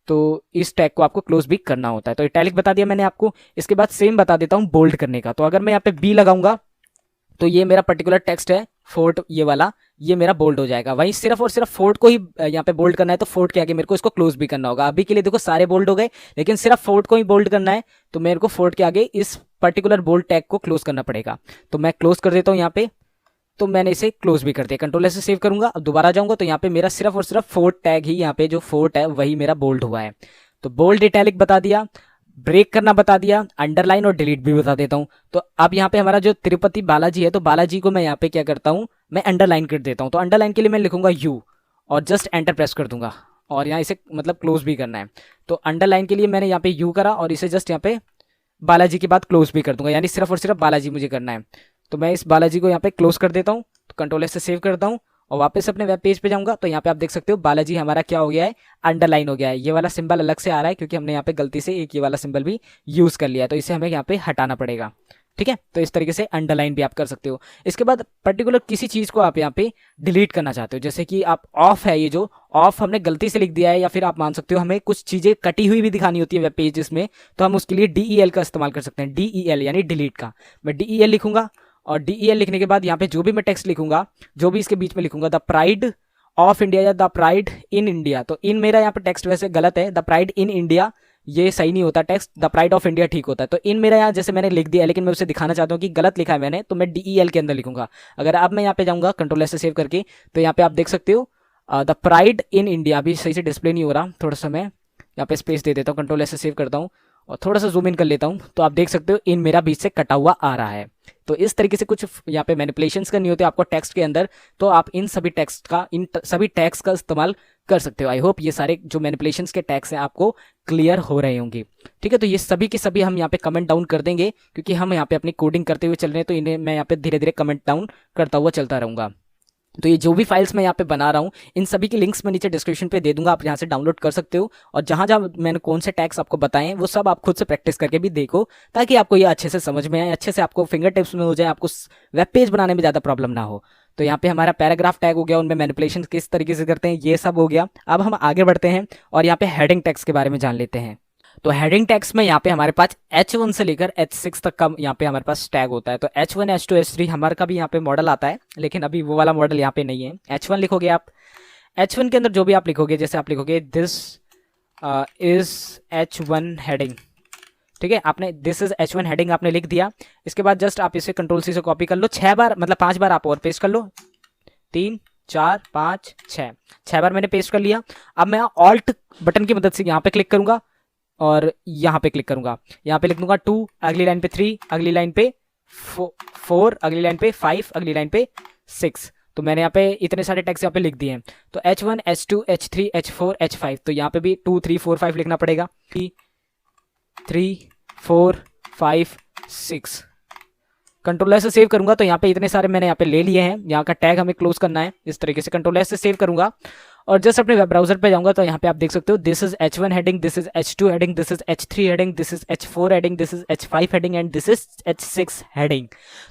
तो इस टैग को आपको क्लोज भी करना होता है। तो इटैलिक बता दिया मैंने आपको। इसके बाद सेम बता देता हूँ बोल्ड करने का। तो अगर मैं यहाँ पे B लगाऊंगा तो ये मेरा पर्टिकुलर टेक्स्ट है फोर्ट, ये वाला, ये मेरा बोल्ड हो जाएगा। वहीं सिर्फ और सिर्फ फोर्ट को ही यहाँ पे बोल्ड करना है तो फोर्ट के आगे मेरे को इसको क्लोज भी करना होगा। अभी के लिए देखो सारे बोल्ड हो गए, लेकिन सिर्फ फोर्ट को ही बोल्ड करना है तो मेरे को फोर्ट के आगे इस पर्टिकुलर बोल्ड टैग को क्लोज करना पड़ेगा। तो मैं क्लोज कर देता हूँ यहाँ पे। तो मैंने इसे क्लोज भी कर दिया, कंट्रोल से सेव करूंगा। अब दोबारा जाऊंगा तो यहाँ पे मेरा सिर्फ और सिर्फ फोर्ट टैग ही, यहाँ पे जो फोर्ट है वही मेरा बोल्ड हुआ है। तो बोल्ड इटैलिक बता दिया, ब्रेक करना बता दिया, अंडरलाइन और डिलीट भी बता देता हूँ। तो अब यहाँ पे हमारा जो तिरुपति बालाजी है तो बालाजी को मैं यहाँ पे क्या करता हूँ, मैं अंडरलाइन कर देता हूँ। तो अंडरलाइन के लिए मैं लिखूंगा U और जस्ट एंटर प्रेस कर दूंगा और यहाँ इसे मतलब क्लोज भी करना है। तो अंडरलाइन के लिए मैंने यहाँ पे U करा और इसे जस्ट यहाँ पे बालाजी के बाद क्लोज भी कर दूंगा, यानी सिर्फ और सिर्फ बालाजी मुझे करना है। तो मैं इस बालाजी को यहाँ पे क्लोज कर देता हूँ, तो कंट्रोल एस से सेव करता हूँ और वापस अपने वेब पेज पे जाऊंगा तो यहाँ पे आप देख सकते हो बालाजी हमारा क्या हो गया है, अंडरलाइन हो गया है। ये वाला सिंबल अलग से आ रहा है क्योंकि हमने यहाँ पे गलती से एक ये वाला सिंबल भी यूज कर लिया है, तो इसे हमें यहाँ पे हटाना पड़ेगा। ठीक है, तो इस तरीके से अंडरलाइन भी आप कर सकते हो। इसके बाद पर्टिकुलर किसी चीज़ को आप यहाँ पे डिलीट करना चाहते हो, जैसे कि आप ऑफ है, ये जो ऑफ हमने गलती से लिख दिया है, या फिर आप मान सकते हो हमें कुछ चीज़ें कटी हुई भी दिखानी होती है वेब पेजेस में, तो हम उसके लिए DEL का इस्तेमाल कर सकते हैं। DEL यानी डिलीट का। मैं DEL लिखूंगा और DEL लिखने के बाद यहाँ पे जो भी मैं टेक्स्ट लिखूंगा, जो भी इसके बीच में लिखूंगा, द प्राइड ऑफ इंडिया या द प्राइड इन इंडिया, तो इन मेरा यहाँ पे टेक्स्ट वैसे गलत है, द प्राइड इन इंडिया ये सही नहीं होता text, the pride of India ठीक होता है। तो इन मेरा यहाँ जैसे मैंने लिख दिया, लेकिन मैं उसे दिखाना चाहता हूँ कि गलत लिखा है मैंने, तो मैं DEL के अंदर लिखूंगा। अगर अब मैं यहाँ पे जाऊँगा कंट्रोल एस से सेव करके, तो यहाँ पे आप देख सकते हो द प्राइड इन इंडिया भी सही से डिस्प्ले नहीं हो रहा। थोड़ा सा मैं यहाँ पे स्पेस दे देता हूँ, कंट्रोल एस से सेव करता हूँ और थोड़ा सा जूम इन कर लेता हूँ, तो आप देख सकते हो इन मेरा बीच से कटा हुआ आ रहा है। तो इस तरीके से कुछ यहाँ पे मैनिपुलेशंस करनी होती है आपको टेक्स्ट के अंदर, तो आप इन सभी टैग्स का इस्तेमाल कर सकते हो। आई होप ये सारे जो मैनिपुलेशंस के टैग्स हैं आपको क्लियर हो रहे होंगे। ठीक है, तो ये सभी के सभी हम यहाँ पे कमेंट डाउन कर देंगे, क्योंकि हम यहाँ पे अपनी कोडिंग करते हुए चल रहे हैं, तो इन्हें मैं यहाँ पे धीरे धीरे कमेंट डाउन करता हुआ चलता रहूँगा। तो ये जो भी फाइल्स मैं यहाँ पे बना रहा हूँ, इन सभी की लिंक्स मैं नीचे डिस्क्रिप्शन पे दे दूंगा, आप यहाँ से डाउनलोड कर सकते हो। और जहाँ जहाँ मैंने कौन से टैग्स आपको बताएं वो सब आप खुद से प्रैक्टिस करके भी देखो, ताकि आपको ये अच्छे से समझ में आए, अच्छे से आपको फिंगर टिप्स में हो जाए, आपको वेब पेज बनाने में ज़्यादा प्रॉब्लम ना हो। तो यहाँ पे हमारा पैराग्राफ टैग हो गया, उनमें मैनिपुलेशन किस तरीके से करते हैं ये सब हो गया। अब हम आगे बढ़ते हैं और यहाँ पे हेडिंग टैग्स के बारे में जान लेते हैं। तो हेडिंग टैग्स में यहाँ पे हमारे पास H1 से लेकर H6 तक का यहाँ पे हमारे पास टैग होता है। तो H1, H2, H3 हमारे का भी यहाँ पे मॉडल आता है, लेकिन अभी वो वाला मॉडल यहाँ पे नहीं है। H1 लिखोगे आप, H1 के अंदर जो भी आप लिखोगे, जैसे आप लिखोगे दिस इज H1 हेडिंग, ठीक है, आपने दिस इज H1 हेडिंग आपने लिख दिया। इसके बाद जस्ट आप इसे कंट्रोल C से कॉपी कर लो 6 बार, मतलब 5 बार आप और पेस्ट कर लो, 3, 4, 5, 6 बार मैंने पेस्ट कर लिया। अब मैं ऑल्ट बटन की मदद से यहाँ पे क्लिक करूंगा और यहाँ पे क्लिक करूंगा, यहाँ पे लिख दूंगा 2, अगली लाइन पे 3, अगली लाइन पे 4, अगली लाइन पे 5, अगली लाइन पे 6। तो मैंने यहाँ पे इतने सारे टैग्स यहाँ पे लिख दिए हैं। तो H1, H2, H3, H4, H5, तो यहाँ पे भी 2, 3, 4, 5 लिखना पड़ेगा। 3, 4, 5, 6 कंट्रोल एस से सेव करूंगा, तो यहाँ पे इतने सारे मैंने यहाँ पे ले लिए हैं। यहाँ का टैग हमें क्लोज करना है, इस तरीके से कंट्रोल एस से सेव करूंगा और जस्ट अपने वेब ब्राउजर पे जाऊंगा। तो यहाँ पे आप देख सकते हो this is H1 heading, this is H2 heading, this is H3 heading, this is H4 heading, this is H5 heading and this is H6 heading.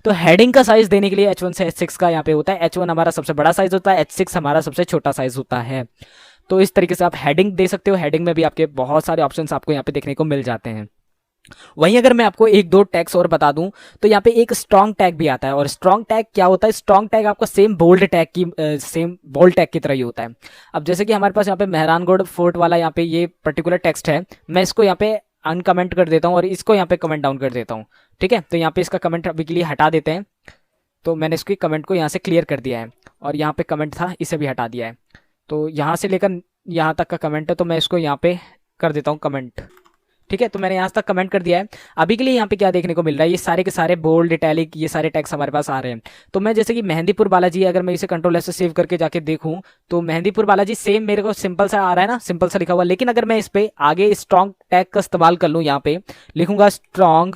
तो हेडिंग का साइज देने के लिए H1 से H6 का यहाँ पे होता है। H1 हमारा सबसे बड़ा साइज होता है, H6 हमारा सबसे छोटा साइज होता है। तो इस तरीके से आप हेडिंग दे सकते हो। हेडिंग में भी आपके बहुत सारे ऑप्शंस आपको यहाँ पे देखने को मिल जाते हैं। वहीं अगर मैं आपको एक दो टैग्स और बता दूं, तो यहाँ पे एक स्ट्रॉन्ग टैग भी आता है। और स्ट्रॉन्ग टैग क्या होता है? स्ट्रॉन्ग टैग आपका सेम बोल्ड टैग की तरह ही होता है। अब जैसे कि हमारे पास यहाँ पे मेहरानगढ़ फोर्ट वाला यहाँ पे ये पर्टिकुलर टेक्स्ट है, मैं इसको यहाँ पे अनकमेंट कर देता हूँ और इसको यहाँ पे कमेंट डाउन कर देता हूँ। ठीक है, तो यहाँ पे इसका कमेंट अभी के लिए हटा देते हैं। तो मैंने इसकी कमेंट को यहाँ से क्लियर कर दिया है और यहाँ पे कमेंट था इसे भी हटा दिया है। तो यहाँ से लेकर यहाँ तक का कमेंट है, तो मैं इसको यहाँ पे कर देता हूँ कमेंट। ठीक है, तो मैंने यहाँ तक कमेंट कर दिया है। अभी के लिए यहाँ पे क्या देखने को मिल रहा है, ये सारे के सारे बोल्ड, इटैलिक, ये सारे टैग्स हमारे पास आ रहे हैं। तो मैं जैसे कि मेहंदीपुर बालाजी, अगर मैं इसे कंट्रोल एस से सेव करके जाके देखूं, तो मेहंदीपुर बालाजी सेम मेरे को सिंपल सा आ रहा है ना, सिंपल सा लिखा हुआ। लेकिन अगर मैं इस पे आगे स्ट्रॉन्ग टैग का इस्तेमाल कर लूँ, यहाँ पे लिखूंगा स्ट्रॉन्ग,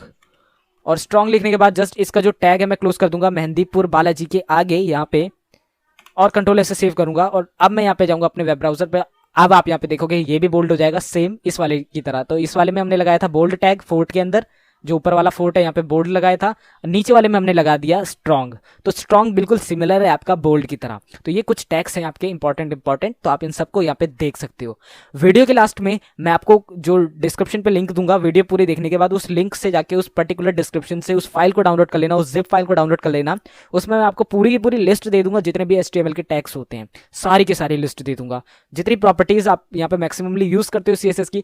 और स्ट्रॉन्ग लिखने के बाद जस्ट इसका जो टैग है मैं क्लोज कर दूंगा मेहंदीपुर बालाजी के आगे यहाँ पे, और कंट्रोल एस से सेव करूंगा। और अब मैं यहाँ पे जाऊंगा अपने वेब ब्राउजर पे। अब आप यहाँ पे देखोगे ये भी बोल्ड हो जाएगा सेम इस वाले की तरह। तो इस वाले में हमने लगाया था बोल्ड टैग फोर्ट के अंदर, जो ऊपर वाला फोर्ट है यहाँ पे बोल्ड लगाया था, नीचे वाले में हमने लगा दिया स्ट्रॉन्ग। तो स्ट्रॉन्ग बिल्कुल सिमिलर है आपका बोल्ड की तरह। तो ये कुछ टैग्स हैं आपके इंपॉर्टेंट, तो आप इन सबको यहाँ पे देख सकते हो। वीडियो के लास्ट में मैं आपको जो डिस्क्रिप्शन पे लिंक दूंगा, वीडियो पूरी देखने के बाद उस लिंक से जाके उस पर्टिकुलर डिस्क्रिप्शन से उस फाइल को डाउनलोड कर लेना, उस जिप फाइल को डाउनलोड कर लेना। उसमें मैं आपको पूरी की पूरी लिस्ट दे दूंगा, जितने भी HTML के टैग्स होते हैं सारी की सारी लिस्ट दे दूंगा। जितनी प्रॉपर्टीज आप यहाँ पे मैक्सिममली यूज करते हो CSS की,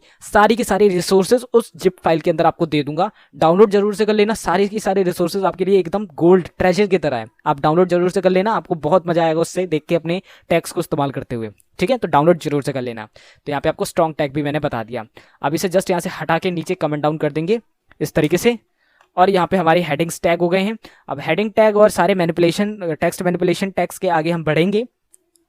सारी रिसोर्सेज उस जिप फाइल के अंदर आपको दे दूंगा। डाउनलोड जरूर से कर लेना, सारी की सारी रिसोर्सेज आपके लिए एकदम गोल्ड ट्रेजर की तरह है। आप डाउनलोड जरूर से कर लेना, आपको बहुत मजा आएगा उससे देख के अपने टैग्स को इस्तेमाल करते हुए। ठीक है, तो डाउनलोड जरूर से कर लेना। तो यहाँ पे आपको स्ट्रॉन्ग टैग भी मैंने बता दिया। अब इसे जस्ट यहाँ से हटा के नीचे कमेंट डाउन कर देंगे इस तरीके से, और यहाँ पे हमारी हेडिंग्स टैग हो गए हैं। अब हेडिंग टैग और सारे टेक्स्ट मैनिपुलेशन टैग्स के आगे हम बढ़ेंगे,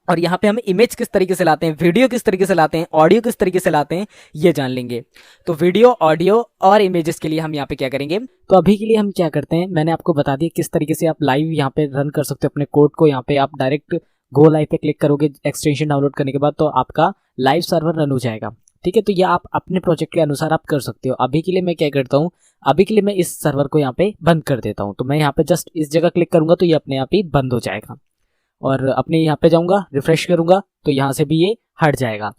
और यहाँ पे हम इमेज किस तरीके से लाते हैं, वीडियो किस तरीके से लाते हैं, ऑडियो किस तरीके से लाते हैं, ये जान लेंगे। तो वीडियो, ऑडियो और इमेजेस के लिए हम यहाँ पे क्या करेंगे, तो अभी के लिए हम क्या करते हैं, मैंने आपको बता दिया किस तरीके से आप लाइव यहाँ पे रन कर सकते हो अपने कोड को। यहाँ पे आप डायरेक्ट गो लाइव पे क्लिक करोगे एक्सटेंशन डाउनलोड करने के बाद, तो आपका लाइव सर्वर रन हो जाएगा। ठीक है, तो ये आप अपने प्रोजेक्ट के अनुसार आप कर सकते हो। अभी के लिए मैं क्या करता हूँ, अभी के लिए मैं इस सर्वर को यहाँ पे बंद कर देता हूँ। तो मैं यहाँ पे जस्ट इस जगह क्लिक करूंगा तो ये अपने आप ही बंद हो जाएगा, और अपने यहाँ पे जाऊंगा, रिफ्रेश करूंगा तो यहाँ से भी ये हट जाएगा।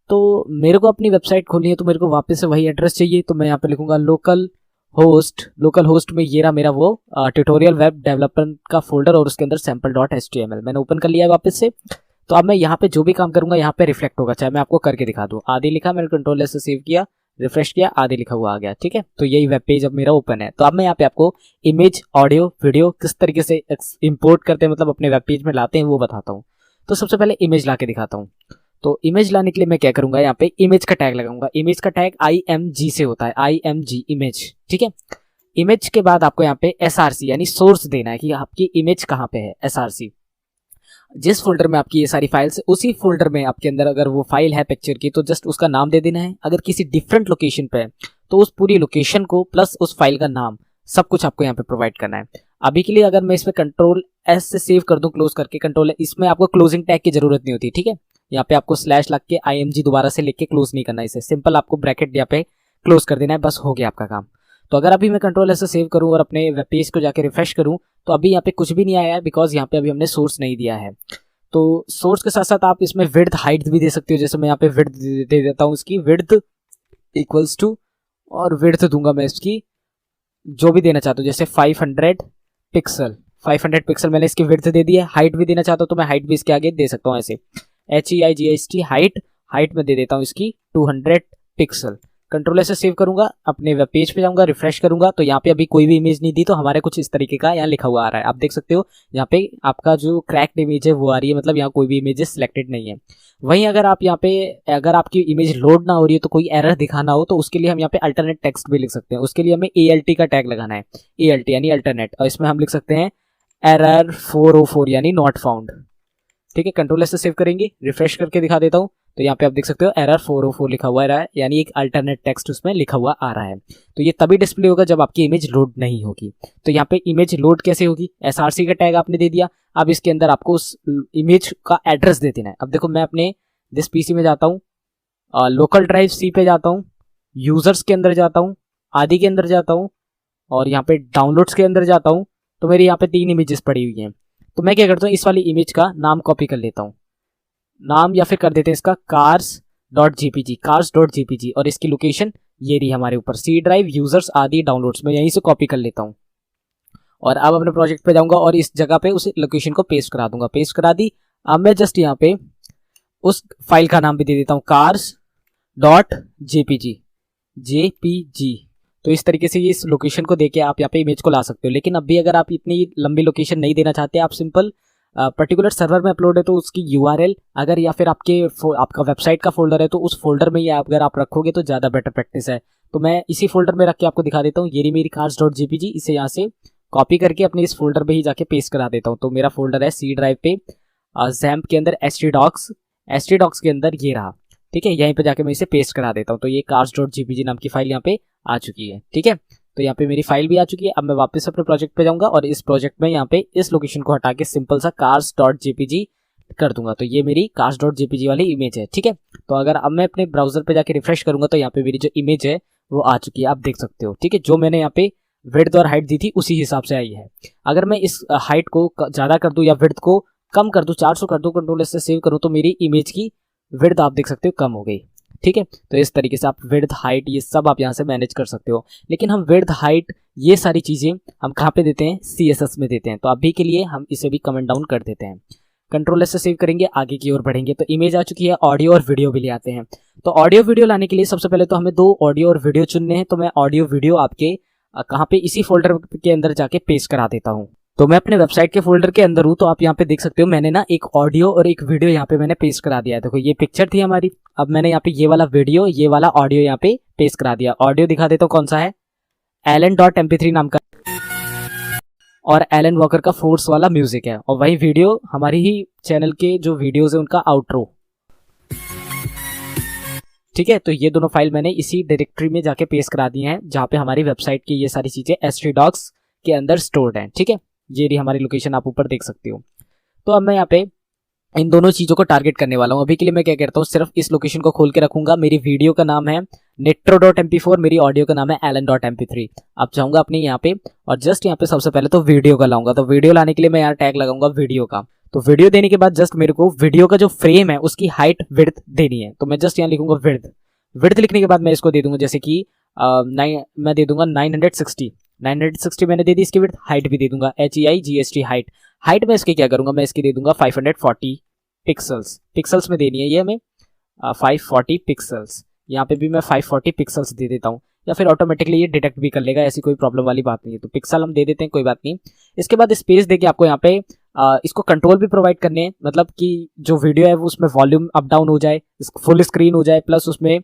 तो मेरे को अपनी वेबसाइट खोलनी है, तो मेरे को वापस से वही एड्रेस चाहिए। तो मैं यहाँ पे लिखूंगा लोकल होस्ट में ये रहा मेरा वो ट्यूटोरियल वेब डेवलपमेंट का फोल्डर, और उसके अंदर sample.html मैंने ओपन कर लिया है वापस से। तो अब मैं यहाँ पे जो भी काम करूंगा यहाँ पे रिफ्लेक्ट होगा, चाहे मैं आपको करके दिखा दूँ। आदि लिखा, मैंने कंट्रोल एस से सेव किया, रिफ्रेश किया, आदि लिखा हुआ आ गया। ठीक है, तो यही वेब पेज अब मेरा ओपन है। तो अब मैं यहाँ पे आपको इमेज, ऑडियो, वीडियो किस तरीके से इंपोर्ट करते हैं, मतलब अपने वेब पेज में लाते हैं, वो बताता हूँ। तो सबसे पहले इमेज ला के दिखाता हूँ। तो इमेज लाने के लिए मैं क्या करूंगा, यहाँ पे इमेज का टैग लगाऊंगा। इमेज का टैग IMG से होता है, IMG इमेज। ठीक है, इमेज के बाद आपको यहाँ पे SRC यानी सोर्स देना है कि आपकी इमेज कहाँ पे है। SRC जिस फोल्डर में आपकी ये सारी फाइल्स है, उसी फोल्डर में आपके अंदर अगर वो फाइल है पिक्चर की, तो जस्ट उसका नाम दे देना है। अगर किसी डिफरेंट लोकेशन पे है तो उस पूरी लोकेशन को प्लस उस फाइल का नाम सब कुछ आपको यहाँ पे प्रोवाइड करना है। अभी के लिए अगर मैं इसमें कंट्रोल S से सेव कर दूं, क्लोज करके कंट्रोल, इसमें आपको क्लोजिंग टैग की जरूरत नहीं होती। ठीक है, यहाँ पे आपको स्लैश लग के IMG दोबारा से लिख के क्लोज नहीं करना है, इसे सिंपल आपको ब्रैकेट यहाँ पे क्लोज कर देना है, बस हो गया आपका काम। तो अगर अभी मैं कंट्रोल S से सेव करूं और अपने वेब पेज को जाके रिफ्रेश करूं, तो अभी यहाँ पे कुछ भी नहीं आया है, बिकॉज यहाँ पे अभी हमने सोर्स नहीं दिया है। तो सोर्स के साथ साथ आप इसमें विड्थ हाइट भी दे सकते हो। जैसे मैं यहाँ पे विड्थ दे देता हूँ, इसकी विड्थ इक्वल्स टू, और विड्थ दूंगा मैं इसकी जो भी देना चाहता हूँ, जैसे 500 पिक्सल। 500 पिक्सल मैंने इसकी विड्थ दे दी है। हाइट भी देना चाहता हूँ तो मैं हाइट भी इसके आगे दे सकता हूँ, ऐसे HEIGHT हाइट में दे देता हूँ इसकी 200 पिक्सल। कंट्रोल से सेव करूंगा, अपने वेब पेज पे जाऊंगा, रिफ्रेश करूंगा, तो यहाँ पे अभी कोई भी इमेज नहीं दी, तो हमारे कुछ इस तरीके का यहाँ लिखा हुआ आ रहा है। आप देख सकते हो यहाँ पे आपका जो क्रैक्ड इमेज है वो आ रही है, मतलब यहाँ कोई भी इमेजेस सिलेक्टेड नहीं है। वहीं अगर आप यहाँ पे अगर आपकी इमेज लोड ना हो रही है, तो कोई एरर दिखाना हो, तो उसके लिए हम यहाँ पे अल्टरनेट टेक्स्ट भी लिख सकते हैं। उसके लिए हमें ALT का टैग लगाना है, ALT यानी अल्टरनेट, और इसमें हम लिख सकते हैं एरर 404 यानी नॉट फाउंड। ठीक है, कंट्रोल से सेव करेंगे, रिफ्रेश करके दिखा देता हूँ, तो यहाँ पे आप देख सकते हो एरर 404 लिखा हुआ है, यानी एक अल्टरनेट टेक्स्ट उसमें लिखा हुआ आ रहा है। तो ये तभी डिस्प्ले होगा जब आपकी इमेज लोड नहीं होगी। तो यहाँ पे इमेज लोड कैसे होगी, SRC का टैग आपने दे दिया। अब इसके अंदर आपको उस इमेज का एड्रेस दे देना है। अब देखो मैं अपने दिस PC में जाता हूँ, लोकल ड्राइव C पे जाता हूँ, यूजर्स के अंदर जाता हूँ, आदि के अंदर जाता हूँ, और यहाँ पे डाउनलोड्स के अंदर जाता हूँ। तो मेरी यहाँ पे 3 इमेजेस पड़ी हुई हैं। तो मैं क्या करता हूँ, इस वाली इमेज का नाम कॉपी कर लेता हूँ, नाम, या फिर कर देते हैं इसका cars.jpg, और इसकी लोकेशन ये रही हमारे ऊपर, C ड्राइव, यूजर्स, आदि, डाउनलोड्स। मैं यहीं से कॉपी कर लेता हूँ, और अब अपने प्रोजेक्ट पे जाऊंगा और इस जगह पे उस लोकेशन को पेस्ट करा दूंगा। पेस्ट करा दी। अब मैं जस्ट यहाँ पे उस फाइल का नाम भी दे देता हूँ cars.jpg। तो इस तरीके से ये इस लोकेशन को देके आप यहाँ पे इमेज को ला सकते हो। लेकिन अभी अगर आप इतनी लंबी लोकेशन नहीं देना चाहते, आप सिंपल पर्टिकुलर सर्वर में अपलोड है तो उसकी URL अगर, या फिर आपका वेबसाइट का फोल्डर है तो उस फोल्डर में ये अगर आप रखोगे तो ज़्यादा बेटर प्रैक्टिस है। तो मैं इसी फोल्डर में रख के आपको दिखा देता हूँ। ये रही मेरी cars.jpg, इसे यहाँ से कॉपी करके अपने इस फोल्डर में ही जाके पेस्ट करा देता हूँ। तो मेरा फोल्डर है C ड्राइव पे, XAMPP के अंदर htdocs के अंदर ये रहा। ठीक है, यहीं पे जाके मैं इसे पेस्ट करा देता हूँ। तो ये cars.jpg नाम की फाइल यहाँ पे आ चुकी है। ठीक है, तो यहाँ पे मेरी फाइल भी आ चुकी है। अब मैं वापस अपने प्रोजेक्ट पे जाऊंगा और इस प्रोजेक्ट में यहाँ पे इस लोकेशन को हटा के सिंपल सा cars.jpg कर दूंगा। तो ये मेरी cars.jpg वाली इमेज है। ठीक है, तो अगर अब मैं अपने ब्राउजर पे जाके रिफ्रेश करूंगा तो यहाँ पे मेरी जो इमेज है वो आ चुकी है, आप देख सकते हो। ठीक है, जो मैंने यहाँ पे विड्थ और हाइट दी थी उसी हिसाब से आई है। अगर मैं इस हाइट को ज़्यादा कर दूँ या विड्थ को कम कर दूँ, 400 कर दूँ, कंट्रोल से सेव करूँ, तो मेरी इमेज की विड्थ आप देख सकते हो कम हो गई। ठीक है, तो इस तरीके से आप विड्थ हाइट ये सब आप यहाँ से मैनेज कर सकते हो। लेकिन हम विड्थ हाइट ये सारी चीज़ें हम कहाँ पे देते हैं, CSS में देते हैं। तो अभी के लिए हम इसे भी कमेंट डाउन कर देते हैं। कंट्रोल से सेव करेंगे, आगे की ओर बढ़ेंगे। तो इमेज आ चुकी है, ऑडियो और वीडियो भी ले आते हैं। तो ऑडियो वीडियो लाने के लिए सबसे पहले तो हमें 2 ऑडियो और वीडियो चुनने हैं। तो मैं ऑडियो वीडियो आपके कहाँ पे, इसी फोल्डर के अंदर जाके पेस्ट करा देता हूँ। तो मैं अपने वेबसाइट के फोल्डर के अंदर हूँ। तो आप यहाँ पे देख सकते हो मैंने ना एक ऑडियो और एक वीडियो यहाँ पे मैंने पेस्ट करा दिया है। देखो ये पिक्चर थी हमारी, अब मैंने यहाँ पे ये वाला वीडियो, ये वाला ऑडियो यहाँ पे पेस्ट करा दिया। ऑडियो दिखा देता हूँ कौन सा है, Allen.mp3 नाम का, और एलन वॉकर का फोर्स वाला म्यूजिक है। और वही वीडियो हमारी ही चैनल के जो वीडियोज है उनका आउट्रो। ठीक है, तो ये दोनों फाइल मैंने इसी डायरेक्टरी में जाके पेस्ट करा दी हैं जहाँ पे हमारी वेबसाइट की ये सारी चीजें htdocs के अंदर स्टोर्ड हैं। ठीक है, ये रही हमारी लोकेशन, आप ऊपर देख सकते हो। तो अब मैं यहाँ पे इन दोनों चीज़ों को टारगेट करने वाला हूँ। अभी के लिए मैं क्या करता हूँ, सिर्फ इस लोकेशन को खोल के रखूंगा। मेरी वीडियो का नाम है netro.mp4, मेरी ऑडियो का नाम है alan.mp3। अब जाऊंगा अपने यहाँ पे और जस्ट यहाँ पे सबसे पहले तो वीडियो का लाऊंगा। तो वीडियो लाने के लिए मैं यहाँ टैग लगाऊंगा वीडियो का। तो वीडियो देने के बाद जस्ट मेरे को वीडियो का जो फ्रेम है उसकी हाइट विड्थ देनी है। तो मैं जस्ट यहाँ लिखूंगा विड्थ। विड्थ लिखने के बाद मैं इसको दे दूंगा जैसे कि मैं दे दूंगा 960 मैंने दे दी। इसकी विड्थ हाइट भी दे दूंगा HEIGHT हाइट। हाइट में इसके क्या करूंगा, मैं इसकी दे दूंगा 540 पिक्सल्स में देनी है ये हमें 540 पिक्सल्स। यहाँ पे भी मैं 540 पिक्सल्स दे देता हूँ, या फिर ऑटोमेटिकली ये डिटेक्ट भी कर लेगा, ऐसी कोई प्रॉब्लम वाली बात नहीं है। तो पिक्सल हम दे देते हैं, कोई बात नहीं। इसके बाद स्पेस देके आपको यहाँ पे इसको कंट्रोल भी प्रोवाइड करने हैं, मतलब कि जो वीडियो है वो उसमें वॉल्यूम अप डाउन हो जाए, फुल स्क्रीन हो जाए, प्लस उसमें